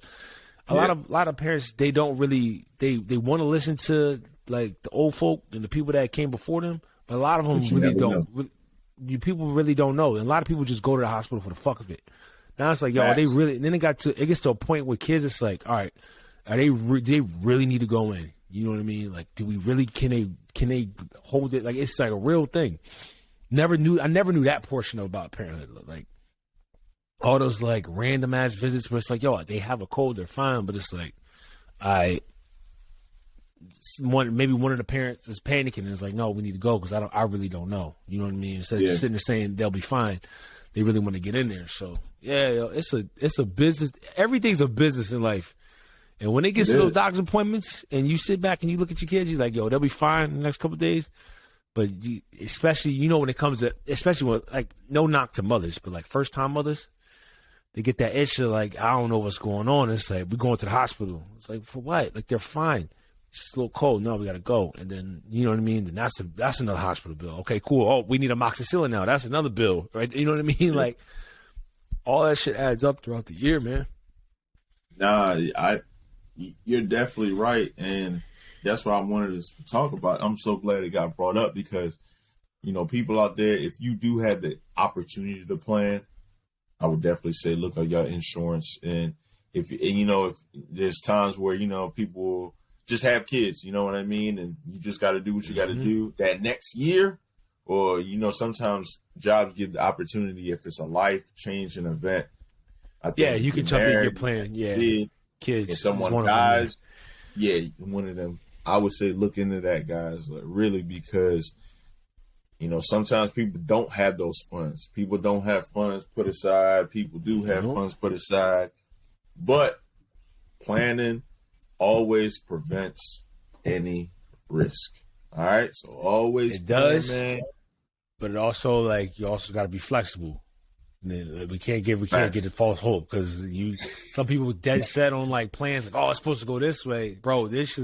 a lot of parents, they don't really they want to listen to like the old folk and the people that came before them, but a lot of them really don't. People really don't know, and a lot of people just go to the hospital for the fuck of it. Now it's like, yo, they really? And then it gets to a point where kids, it's like, all right. Do they really need to go in? You know what I mean? Like, do we really, can they hold it? Like, it's like a real thing. I never knew that portion about parenthood. Like, all those like random ass visits where it's like, yo, they have a cold, they're fine. But it's like, maybe one of the parents is panicking and it's like, no, we need to go because I really don't know. You know what I mean? Instead of just sitting there saying they'll be fine, they really want to get in there. So yeah, yo, it's a business. Everything's a business in life. And when they get to those doctor's appointments and you sit back and you look at your kids, you're like, yo, they'll be fine in the next couple of days. But especially, when it comes to, especially when, like, no knock to mothers, but like first time mothers, they get that itch of like, I don't know what's going on. It's like, we're going to the hospital. It's like, for what? Like, they're fine. It's just a little cold. No, we got to go. And then, you know what I mean? Then that's another hospital bill. Okay, cool. Oh, we need amoxicillin now. That's another bill, right? You know what I mean? Like, all that shit adds up throughout the year, man. Nah, you're definitely right. And that's what I wanted us to talk about. I'm so glad it got brought up because, people out there, if you do have the opportunity to plan, I would definitely say look at your insurance. And if there's times where, people just have kids, you know what I mean? And you just got to do what you got to do that next year. Or, sometimes jobs give the opportunity if it's a life-changing event. I think you can jump in your plan. Yeah, kids. If someone dies, one of them. I would say look into that, guys, like, really, because, sometimes people don't have those funds. People don't have funds put aside. People do have funds put aside. But planning always prevents any risk. All right? So always it does, man. But it also, like, you also got to be flexible. We can't get the false hope because some people dead set on like plans like, oh, it's supposed to go this way, bro. This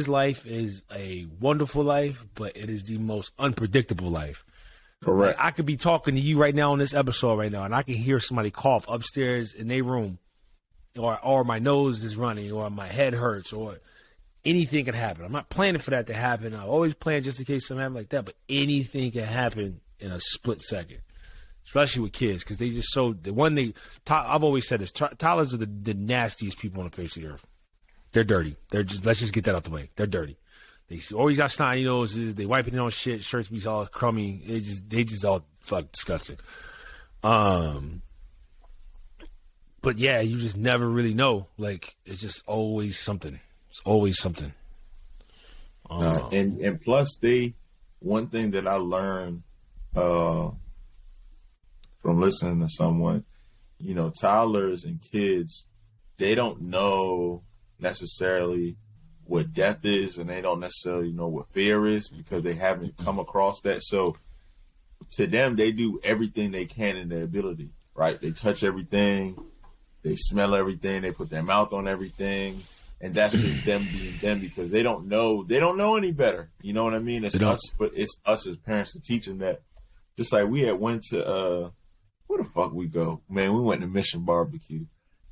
life is a wonderful life, but it is the most unpredictable life. Correct. Like, I could be talking to you right now on this episode right now, and I can hear somebody cough upstairs in their room, or my nose is running, or my head hurts, or anything can happen. I'm not planning for that to happen. I always plan just in case something happens like that, but anything can happen in a split second. Especially with kids, because they just I've always said this, toddlers are the nastiest people on the face of the earth. They're dirty. Let's just get that out the way. They're dirty. They always got snotty noses. They wiping their own shit. Shirts be all crummy. They just all fuck disgusting. But yeah, you just never really know. Like, it's just always something. It's always something. And plus, one thing that I learned, from listening to someone, toddlers and kids, they don't know necessarily what death is, and they don't necessarily know what fear is because they haven't come across that. So to them, they do everything they can in their ability, right? They touch everything, they smell everything, they put their mouth on everything, and that's just them being them because they don't know any better. You know what I mean? It's us, but it's us as parents to teach them that. Just like we had went to where the fuck we go? Man, we went to Mission Barbecue.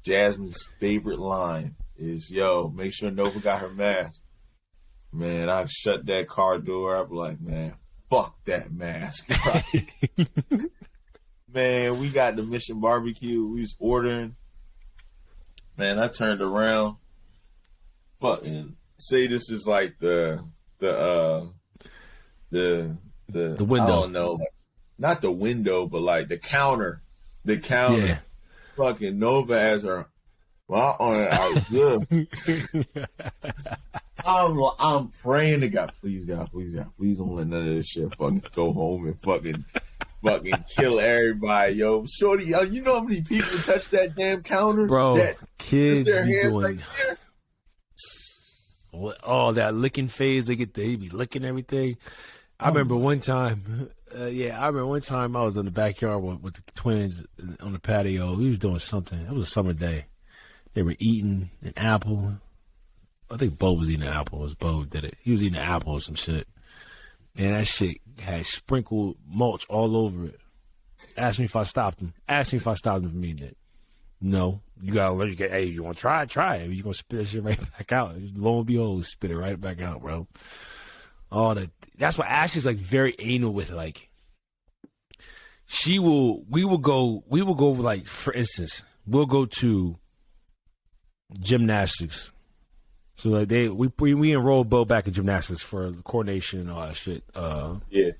Jasmine's favorite line is, yo, make sure Nova got her mask. Man, I shut that car door. I was like, man, fuck that mask. Man, we got the Mission Barbecue. We was ordering. Man, I turned around. Fucking say this is like the window. I don't know. Not the window, but like the counter. The counter. Yeah. Fucking Nova has her. Well, good. I'm praying to God, please don't let none of this shit fucking go home and fucking kill everybody, yo. Shorty, you know how many people touch that damn counter? Bro, that kids their be hands doing like that licking phase. They be licking everything. I remember one time I was in the backyard with the twins on the patio. We was doing something. It was a summer day. They were eating an apple. I think Bo was eating an apple. It was Bo did it. He was eating an apple or some shit. And that shit had sprinkled mulch all over it. Asked me if I stopped him from eating it. No. You gotta learn. Hey, you want to try it? Try it. You're going to spit that shit right back out. Lo and behold, spit it right back out, bro. That's why Ashley's like very anal with it. Like, we will go like, for instance, we'll go to gymnastics. So like we enrolled Bo back in gymnastics for coordination and all that shit. Yeah.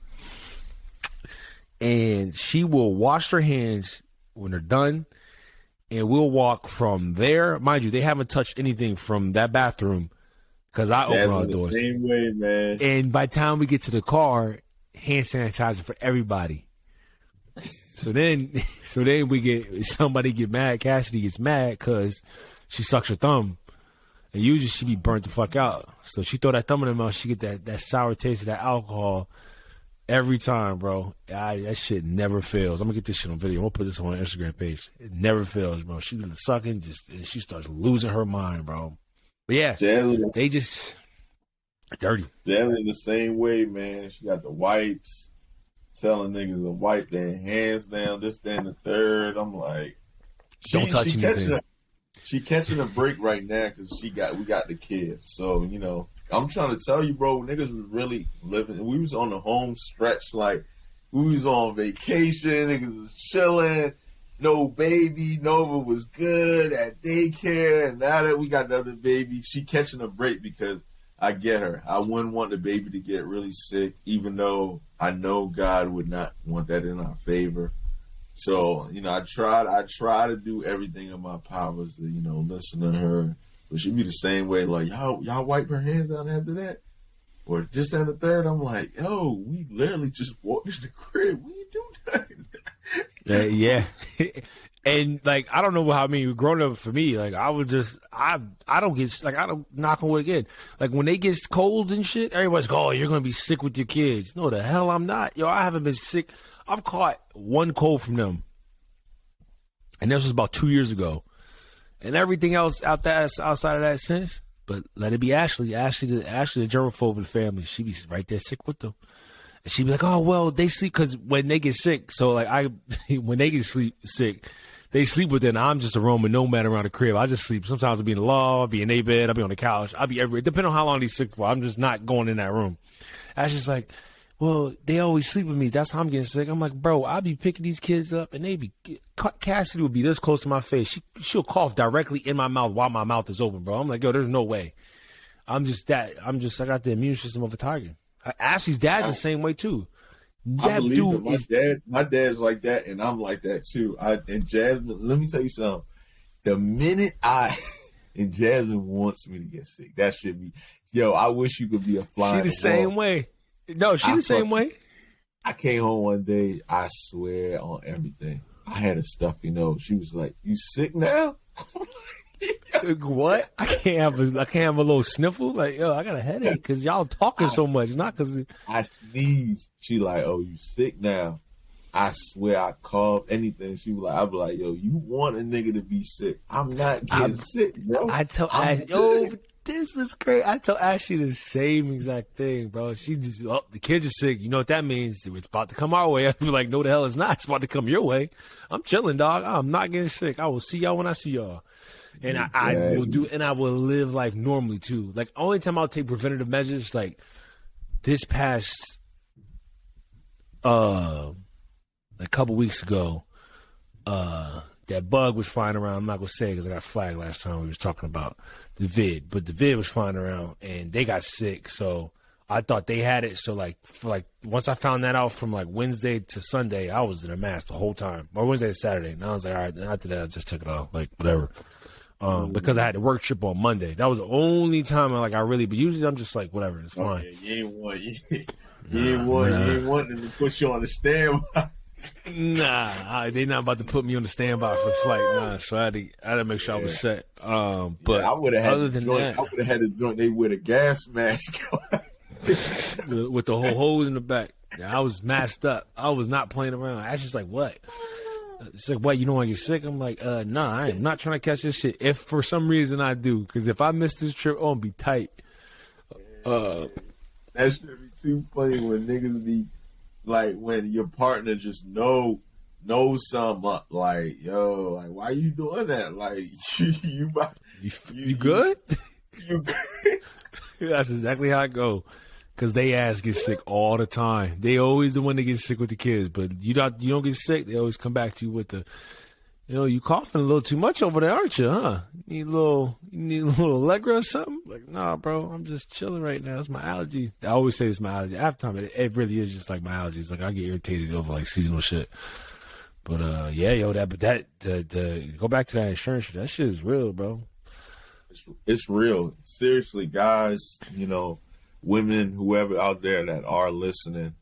And she will wash her hands when they're done, and we'll walk from there. Mind you, they haven't touched anything from that bathroom because I open all the doors. Same way, man. And by the time we get to the car, hand sanitizer for everybody. So then somebody get mad. Cassidy gets mad because she sucks her thumb. And usually she be burnt the fuck out. So she throw that thumb in her mouth, she get that sour taste of that alcohol every time, bro. That shit never fails. I'm gonna get this shit on video. We'll put this on our Instagram page. It never fails, bro. She been sucking, and she starts losing her mind, bro. But yeah, Jasmine, they just dirty. Jasmine the same way, man. She got the wipes, telling niggas to wipe their hands down, this, that, and the third. I'm like, Don't touch anything. She catching a break right now because we got the kids. So, you know, I'm trying to tell you, bro, niggas was really living. We was on the home stretch, like we was on vacation. Niggas was chilling. No baby. Nova was good at daycare. And now that we got the other baby, she catching a break because I get her. I wouldn't want the baby to get really sick, even though I know God would not want that in our favor. So, you know, I try to do everything in my powers to, you know, listen to her. But she be the same way, like, y'all wipe her hands down after that? Or just and the third, I'm like, yo, we literally just walked in the crib. We ain't do nothing. Yeah. And, like, I don't know how growing up for me, like, I would just, I don't get, like, I don't knock on wood again. Like, when they get colds and shit, everybody's like, oh, you're going to be sick with your kids. No, the hell I'm not. Yo, I haven't been sick. I've caught one cold from them. And this was about 2 years ago. And everything else outside of that since. But let it be Ashley. Ashley, the germaphobe in the family. She be right there sick with them. And she be like, oh, well, they sleep because when they get sick. So, like, when they get sick, they sleep with them. I'm just a Roman nomad around the crib. I just sleep. Sometimes I'll be in the loft. I'll be in their bed. I'll be on the couch. I'll be everywhere. Depending on how long he's sick for. I'm just not going in that room. Ashley's like, well, they always sleep with me. That's how I'm getting sick. I'm like, bro, I'll be picking these kids up, and Cassidy would be this close to my face. She'll cough directly in my mouth while my mouth is open, bro. I'm like, yo, there's no way. I got the immune system of a tiger. Ashley's dad's the same way, too. I believe that my dad's like that, and I'm like that, too. And Jasmine, let me tell you something. The minute and Jasmine wants me to get sick, that should be, yo, I wish you could be a fly. She the same way. No, she the same way. I came home one day, I swear on everything. I had a stuffy nose. She was like, you sick now? What? I can't have a little sniffle? Like, yo, I got a headache because y'all talking so much. Not because I sneeze. She like, oh, you sick now? I swear I cough, anything. She was like, I'd be like, yo, you want a nigga to be sick. I'm not getting sick, bro. I tell Ash, yo, this is great. I tell Ashley the same exact thing, bro. She just, oh, the kids are sick. You know what that means? It's about to come our way. I'd be like, no, the hell it's not. It's about to come your way. I'm chilling, dog. I'm not getting sick. I will see y'all when I see y'all. And I will live life normally too. Like, only time I'll take preventative measures, like this past, a couple weeks ago, that bug was flying around. I'm not gonna say because I got flagged last time we was talking about the vid, but the vid was flying around and they got sick. So I thought they had it. So once I found that out from like Wednesday to Sunday, I was in a mask the whole time, or Wednesday to Saturday. And I was like, all right. And after that, I just took it off, like whatever. Because I had to work trip on Monday. That was the only time but usually I'm just like, whatever, it's fine. Okay, you ain't wanting to put you on the standby. Nah, they not about to put me on the standby for the flight. Nah, so I had to make sure I was set. But I would have had other than that, I would have had to joint they with a gas mask with the whole hose in the back. Yeah, I was masked up. I was not playing around. Ashley's like, what? It's like, what, you don't want to get sick? I'm like, nah, I am not trying to catch this shit. If for some reason I do, because if I miss this trip, I'm going to be tight. That should be too funny when niggas be like, when your partner just knows something, like, yo, like, why you doing that? Like, you good? You good? That's exactly how it go. Because they ass get sick all the time. They always the one that gets sick with the kids. But you don't get sick, they always come back to you with the, you coughing a little too much over there, aren't you, huh? You need a little Allegra or something? Like, nah, bro, I'm just chilling right now. It's my allergy. I always say it's my allergy. After time, it really is just like my allergies. Like, I get irritated over like seasonal shit. But go back to that insurance shit. That shit is real, bro. It's real. Seriously, guys, women, whoever out there that are listening,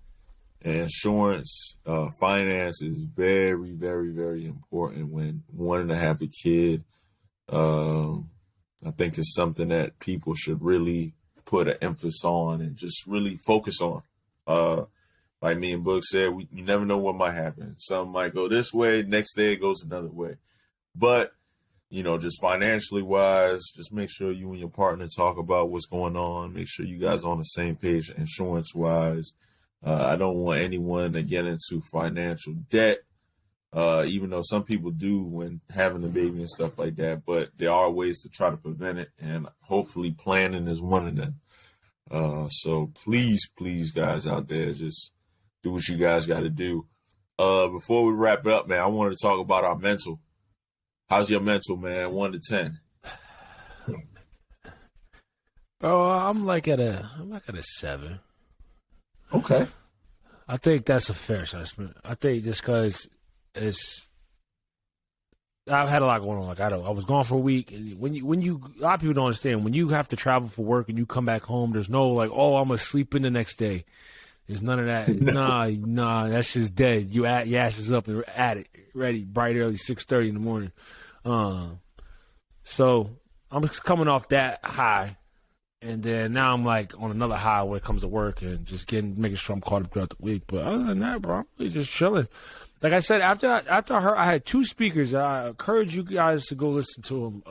insurance, finance is very, very, very important when wanting to have a kid. I think it's something that people should really put an emphasis on and just really focus on. Like me and Book said, you never know what might happen. Some might go this way, next day it goes another way. But, just financially wise, just make sure you and your partner talk about what's going on. Make sure you guys are on the same page insurance wise. I don't want anyone to get into financial debt, even though some people do when having a baby and stuff like that. But there are ways to try to prevent it, and hopefully planning is one of them. So please, guys out there, just do what you guys got to do. Before we wrap it up, man, I wanted to talk about our mental. How's your mental, man? 1 to 10. Bro, I'm like at a 7. Okay. I think that's a fair assessment. I think just because I've had a lot going on. Like I was gone for a week. And when you a lot of people don't understand, when you have to travel for work and you come back home, there's no like, oh, I'm gonna sleep in the next day. There's none of that. Nah, that's just dead. Your ass is up and at it, ready, bright early, 6:30 in the morning. So I'm just coming off that high, and then now I'm like on another high when it comes to work and just making sure I'm caught up throughout the week. But other than that, bro, I'm really just chilling. Like I said, after I heard, I had 2 speakers. I encourage you guys to go listen to them.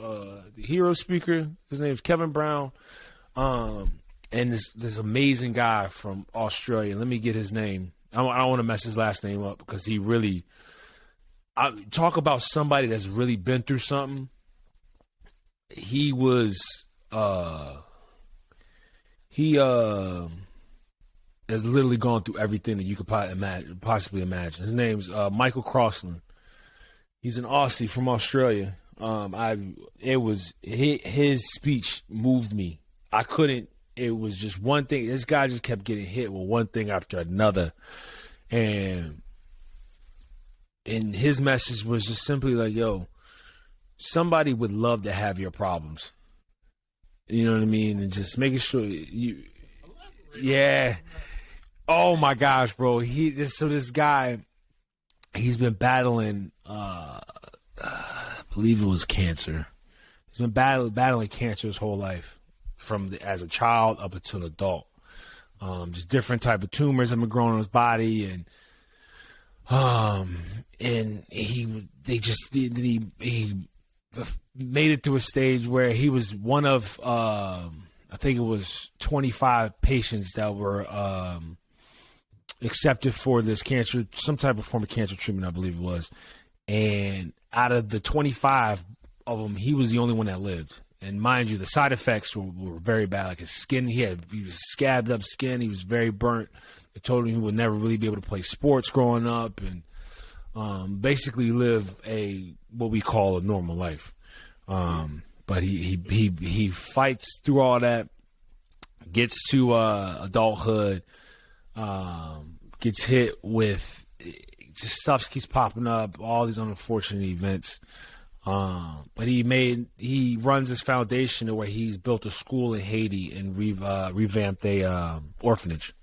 The hero speaker, his name is Kevin Brown, and this amazing guy from Australia. Let me get his name. I don't want to mess his last name up because he really talk about somebody that's really been through something. He was has literally gone through everything that you could possibly imagine. His name's Michael Crossland. He's an Aussie from Australia. His speech moved me. I couldn't. It was just one thing. This guy just kept getting hit with one thing after another, and his message was just simply like, "Yo, somebody would love to have your problems." You know what I mean? And just making sure you, yeah. Oh my gosh, bro. This guy, he's been battling, I believe it was cancer. He's been battling cancer his whole life, as a child up until an adult. Just different type of tumors have been growing on his body, and he made it to a stage where he was one of, I think it was 25 patients that were accepted for this cancer, some type of form of cancer treatment, I believe it was. And out of the 25 of them, he was the only one that lived. And mind you, the side effects were very bad. Like his skin, he was scabbed up skin. He was very burnt. They told him he would never really be able to play sports growing up, and basically live what we call a normal life. But he fights through all that, gets to adulthood, gets hit with just stuff keeps popping up, all these unfortunate events. But he runs this foundation to where he's built a school in Haiti and revamped a orphanage.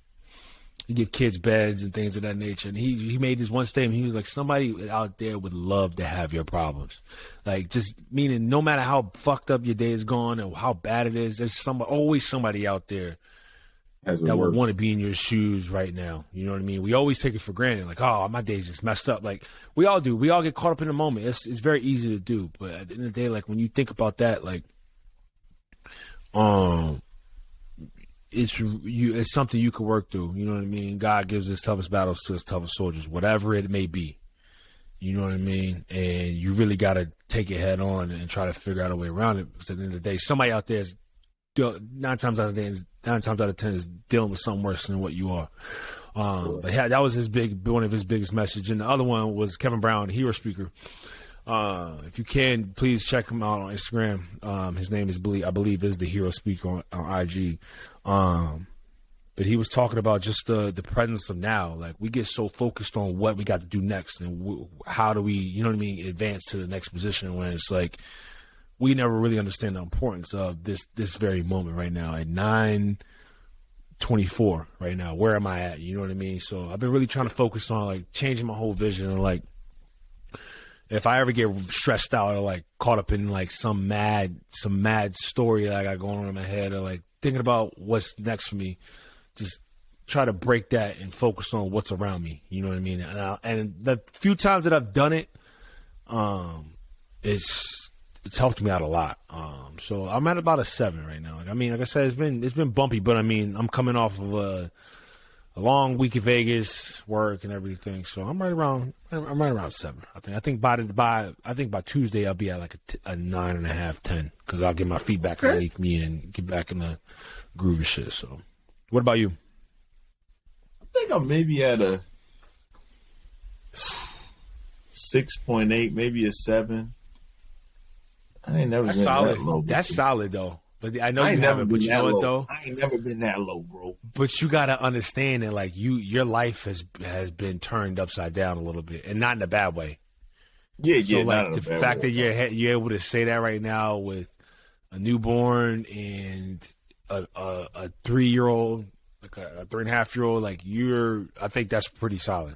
You give kids beds and things of that nature. And he made this one statement. He was like, somebody out there would love to have your problems. Like, just meaning no matter how fucked up your day is gone or how bad it is, there's always somebody out there that would want to be in your shoes right now. You know what I mean? We always take it for granted. Like, oh, my day's just messed up. Like, we all do. We all get caught up in the moment. It's very easy to do. But at the end of the day, like, when you think about that, like, it's something you can work through. You know what I mean? God gives his toughest battles to his toughest soldiers, whatever it may be. You know what I mean? And you really got to take it head on and try to figure out a way around it. Because at the end of the day, somebody out there is 9 times out of 10 is dealing with something worse than what you are. But yeah, that was one of his biggest message. And the other one was Kevin Brown, hero speaker. If you can, please check him out on Instagram. His name is, I believe, is the hero speaker on IG. But he was talking about just the presence of now. Like, we get so focused on what we got to do next and how do we, you know what I mean, advance to the next position, when it's like we never really understand the importance of this very moment right now at 9:24 right now. Where am I at? You know what I mean? So I've been really trying to focus on like changing my whole vision and like if I ever get stressed out or like caught up in like some mad story that I got going on in my head, or like thinking about what's next for me, just try to break that and focus on what's around me. You know what I mean? And the few times that I've done it, it's helped me out a lot. So I'm at about a 7 right now. Like, I mean, like I said, it's been bumpy, but I mean, I'm coming off of a long week in Vegas, work and everything. So I'm right around 7. I think by Tuesday I'll be at like a 9.5, 10, because I'll get my feet back underneath me and get back in the groove and shit. So, what about you? I think I'm maybe at a 6.8, maybe a 7. I ain't never been that low. That's solid though. But I know you haven't. But you know what though? I ain't never been that low, bro. But you gotta understand that, like, your life has been turned upside down a little bit, and not in a bad way. Yeah. So like the fact that you're able to say that right now with a newborn and a 3-year-old, like a 3.5-year-old, like I think that's pretty solid.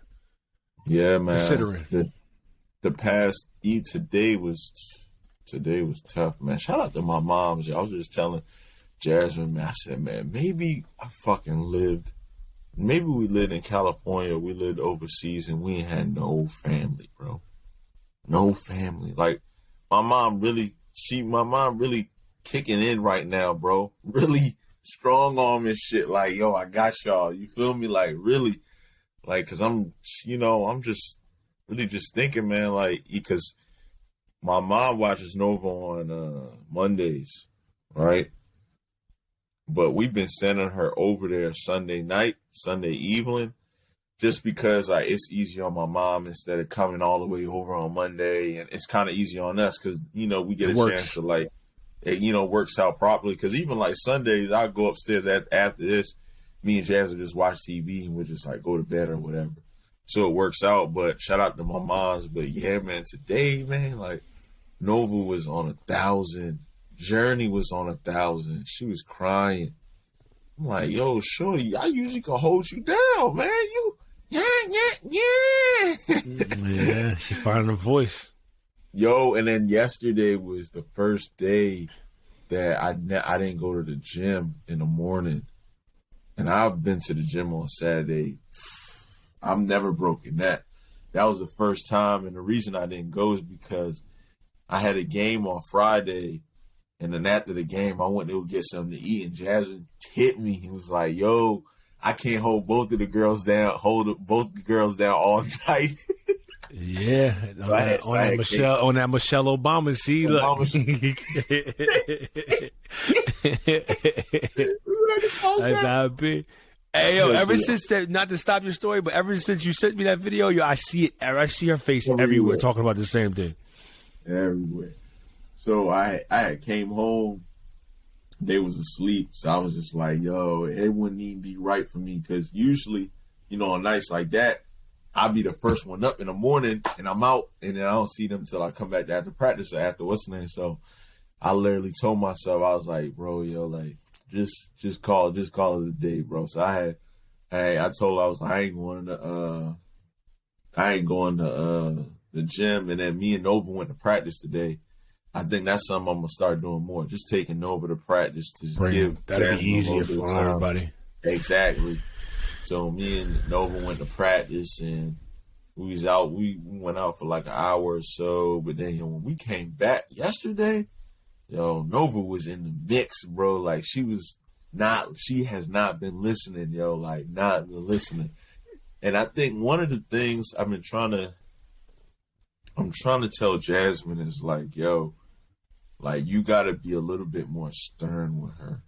Yeah, man. Considering the past today was tough, man. Shout out to my moms. I was just telling Jasmine, man, I said, man, maybe we lived in California, we lived overseas, and we ain't had no family, bro. No family. Like, my mom really kicking in right now, bro. Really strong arm and shit. Like, yo, I got y'all. You feel me? Like, really. Like, cause I'm just really just thinking, man, like, because my mom watches Nova on Mondays, right? But we've been sending her over there Sunday night, Sunday evening, just because like it's easy on my mom instead of coming all the way over on Monday, and it's kind of easy on us because we get a chance to like, it works out properly. Because even like Sundays, I go upstairs after this, me and Jazz will just watch TV and we'll just like go to bed or whatever. So it works out. But shout out to my moms. But yeah, man, today, man, like, Nova was on 1,000. Journey was on 1,000. She was crying. I'm like, yo, shorty, I usually can hold you down, man. Yeah. Yeah, she finding her voice. Yo, and then yesterday was the first day that I didn't go to the gym in the morning. And I've been to the gym on Saturday. I've never broken that. That was the first time, and the reason I didn't go is because I had a game on Friday, and then after the game, I went to go get something to eat, and Jasmine hit me. He was like, yo, I can't hold both the girls down all night. Yeah, on that Michelle Obama. See, look. That's how it be. Hey, yo, ever since that, not to stop your story, but ever since you sent me that video, yo, I see it. I see her face everywhere talking about the same thing. Everywhere. So I came home. They was asleep. So I was just like, yo, it wouldn't even be right for me. Because usually, on nights like that, I'll be the first one up in the morning and I'm out. And then I don't see them until I come back after practice or after what's name. So I literally told myself, I was like, bro, yo, like, just call it a day, bro. So I told her, I was like, I ain't going to the gym. And then me and Nova went to practice today. I think that's something I'm gonna start doing more. Just taking Nova to practice to that'd be easier for everybody. Exactly. So me and Nova went to practice, and we was out. We went out for like an hour or so. But then when we came back yesterday, Nova was in the mix, bro. Like she has not been listening, like not been listening. And I think one of the things I'm trying to tell Jasmine is like, yo, like you gotta be a little bit more stern with her,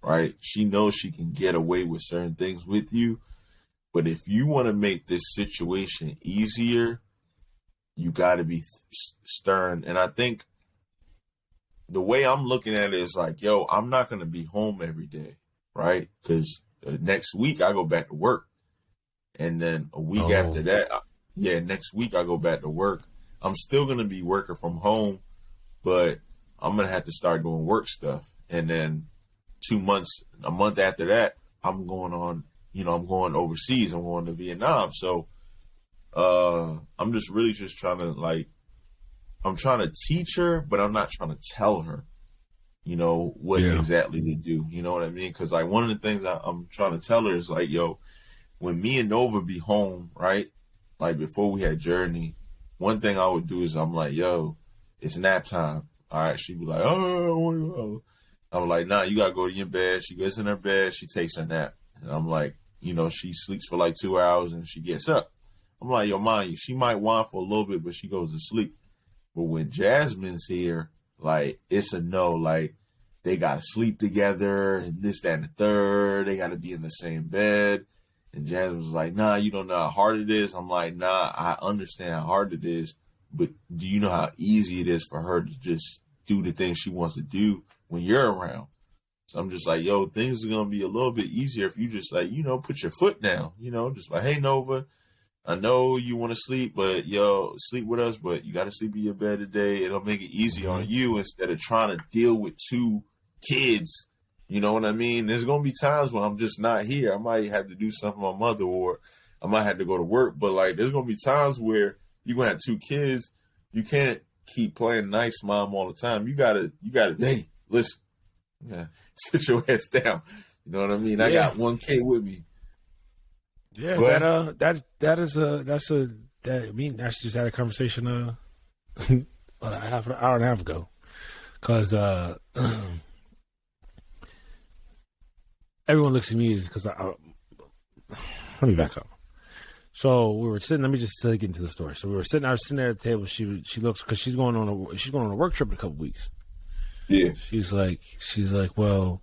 right? She knows she can get away with certain things with you, but if you want to make this situation easier, you gotta be stern. And I think the way I'm looking at it is like, yo, I'm not going to be home every day, right? Because next week I go back to work. And then a week after that, next week I go back to work. I'm still going to be working from home, but I'm going to have to start doing work stuff. And then a month after that, I'm going overseas. I'm going to Vietnam. So I'm just trying to like I'm trying to teach her, but I'm not trying to tell her, you know, what exactly to do. You know what I mean? Because like one of the things I'm trying to tell her is like, yo, when me and Nova be home, right? Like before we had Journey, one thing I would do is I'm like, yo, it's nap time. All right. She'd be like, oh, I want to go. I'm like, nah, you got to go to your bed. She goes in her bed. She takes her nap. And I'm like, you know, she sleeps for like 2 hours and she gets up. I'm like, yo, mind you, she might whine for a little bit, but she goes to sleep. But when Jasmine's here, like, it's a no. Like, they got to sleep together and this, that, and the third. They got to be in the same bed. And Jasmine was like, nah, you don't know how hard it is. I'm like, nah, I understand how hard it is. But do you know how easy it is for her to just do the things she wants to do when you're around? So I'm just like, yo, things are going to be a little bit easier if you just like, you know, put your foot down, you know, just like, hey, Nova, I know you want to sleep, but yo, sleep with us, but you got to sleep in your bed today. It'll make it easier on you instead of trying to deal with 2 kids. You know what I mean? There's going to be times when I'm just not here. I might have to do something with my mother or I might have to go to work. But like, there's going to be times where you're going to have 2 kids. You can't keep playing nice mom all the time. You got to, hey, listen, sit your ass down. You know what I mean? I got 1 kid with me. Yeah, but, I just had a conversation about an hour and a half ago, because everyone looks at me because let me back up. So we were sitting. Let me just get into the story. So I was sitting there at the table. She looks, because she's going on a work trip in a couple weeks. Yeah. She's like, well,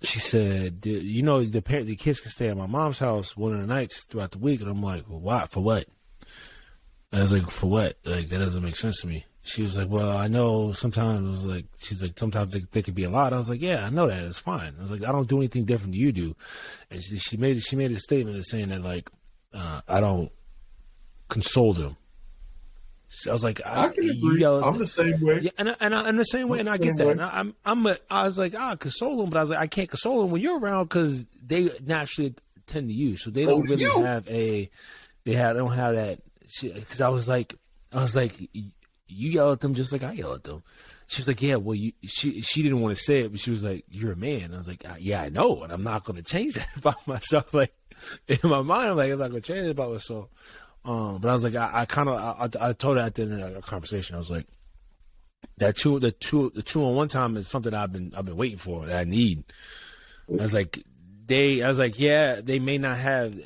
she said, you know, the kids can stay at my mom's house one of the nights throughout the week. And I'm like, well, why? For what? And I was like, for what? Like, that doesn't make sense to me. She was like, well, I know sometimes, she's like, sometimes they could be a lot. I was like, yeah, I know that. It's fine. I was like, I don't do anything different than you do. And she made a statement of saying that, like, I don't console them. So I was like, I can agree. I'm the same way. Yeah, and I'm the same way, and I get that. And I was like, console them, but I was like, I can't console them when you're around because they naturally tend to you, so they don't really have don't have that. Because I was like, you yell at them just like I yell at them. She was like, yeah, well, she didn't want to say it, but she was like, you're a man. I was like, yeah, I know, and I'm not going to change that about myself. Like, in my mind, I'm like, I'm not going to change it about myself. But I was like, I told her at the end of the conversation, I was like, the 2-on-1 time is something I've been waiting for, that I need. I was like, yeah, they may not have,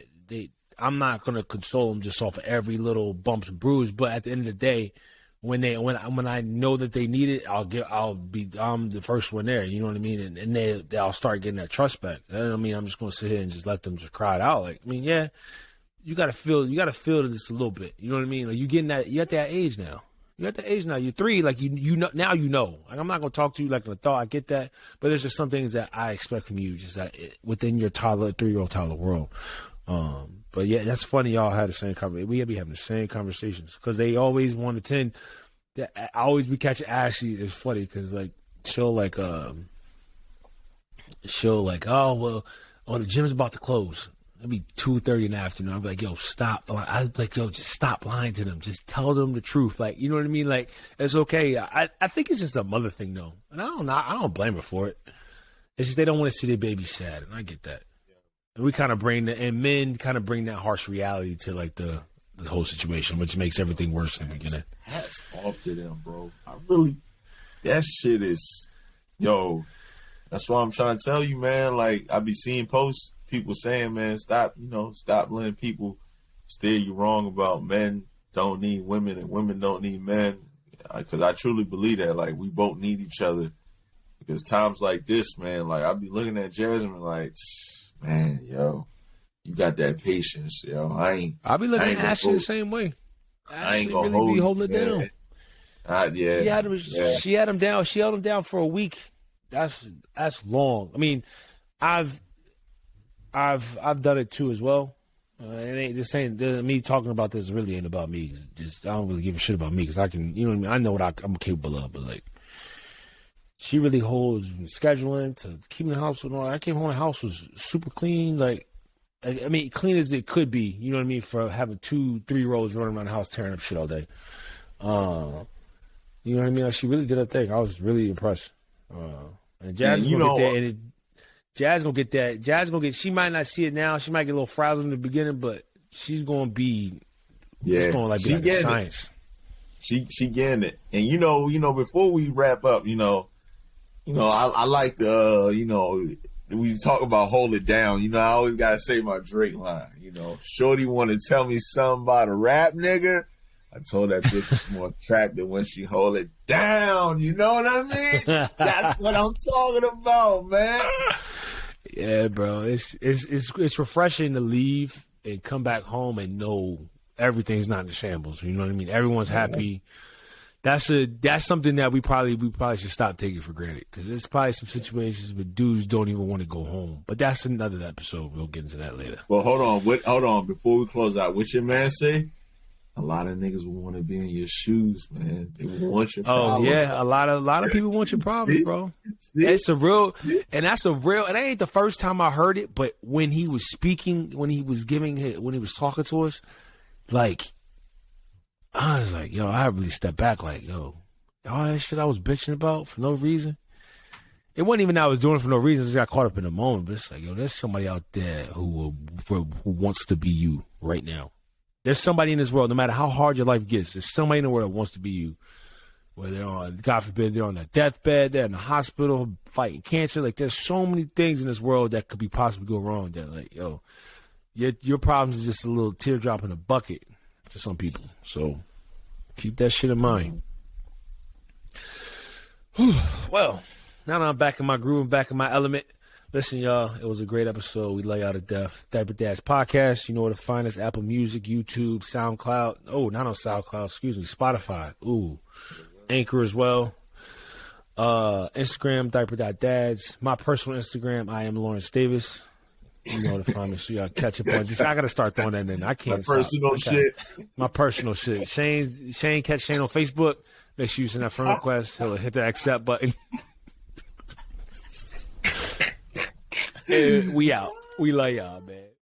I'm not going to console them just off of every little bumps and bruise, but at the end of the day, when I know that they need it, I'm the first one there. You know what I mean? And they'll start getting that trust back. I mean, I'm just going to sit here and just let them just cry it out. Like, I mean, yeah. You gotta feel this a little bit. You know what I mean? Like, you're at that age now. You're at that age now. You're 3. Like, you know now. You know. Like, I'm not gonna talk to you like a thought. I get that, but there's just some things that I expect from you, just that within your 3-year-old toddler world. But yeah, that's funny. Y'all had the same conversation. We be having the same conversations because they always want to tend. I always be catching Ashley. It's funny because like she'll like oh well, the gym's about to close. It'd be 2:30 in the afternoon. I'd be like, yo, stop. I was like, yo, just stop lying to them. Just tell them the truth. Like, you know what I mean? Like, it's okay. I think it's just a mother thing, though. And I don't blame her for it. It's just they don't want to see their baby sad. And I get that. And we kind of men kind of bring that harsh reality to, like, the whole situation, which makes everything worse in the beginning. Hats off to them, bro. That shit is, yo, that's why I'm trying to tell you, man. Like, I be seeing posts. People saying, man, stop letting people steer you wrong about men don't need women and women don't need men. Because I truly believe that. Like, we both need each other. Because times like this, man, like, I be looking at Jasmine like, man, yo, you got that patience, yo. I'll be looking at Ashley the same way. I ain't gonna really be holding it down. She had him down. She held him down for a week. That's long. I mean, I've done it too as well. Me talking about this really ain't about me. Just I don't really give a shit about me because I can, you know what I mean. I know what I'm capable of, but like, she really holds scheduling to keeping the house. I came home, the house was super clean. Like, I mean, clean as it could be. You know what I mean? For having 2-3-year-olds running around the house tearing up shit all day. You know what I mean? Like, she really did her thing. I was really impressed. And Jazz is gonna get that. And Jazz gonna get that. Jazz gonna get. She might not see it now. She might get a little frazzled in the beginning, but she's gonna be. Yeah, it's gonna be like science. She getting it. And you know, before we wrap up, I like the we talk about hold it down. I always gotta say my Drake line. Shorty want to tell me something about a rap nigga. I told that bitch it's more attractive when she hold it down. You know what I mean? That's what I'm talking about, man. Yeah, bro. It's refreshing to leave and come back home and know everything's not in shambles. You know what I mean? Everyone's happy. That's something that we probably should stop taking for granted, because there's probably some situations where dudes don't even want to go home. But that's another episode. We'll get into that later. Well, hold on. Before we close out, what your man say? A lot of niggas will want to be in your shoes, man. They want your problems. Oh yeah, a lot of people want your problems, bro. It's a real, and that's a real. It ain't the first time I heard it, but when he was speaking, when he was talking to us, like, I was like, yo, I really stepped back, like, yo, all that shit I was bitching about for no reason. It wasn't even that I was doing it for no reason. I just got caught up in the moment. But it's like, yo, there's somebody out there who wants to be you right now. There's somebody in this world, no matter how hard your life gets, there's somebody in the world that wants to be you. Whether they're on, God forbid, they're on their deathbed, they're in the hospital fighting cancer. Like, there's so many things in this world that could be possibly go wrong. That, like, yo, your problems is just a little teardrop in a bucket to some people. So keep that shit in mind. Well, now that I'm back in my groove, back in my element. Listen, y'all, it was a great episode. We lay out to death. Diaper Dads Podcast. You know where to find us. Apple Music, YouTube, SoundCloud. Oh, not on SoundCloud. Excuse me. Spotify. Ooh. Anchor as well. Instagram, diaper.dads. My personal Instagram, I am Lawrence Davis. You know where to find me. So y'all catch up on. I got to start throwing that in. I can't. My personal shit. Shane, catch Shane on Facebook. Make sure you send that friend request. He'll hit the accept button. We out. We love y'all, man.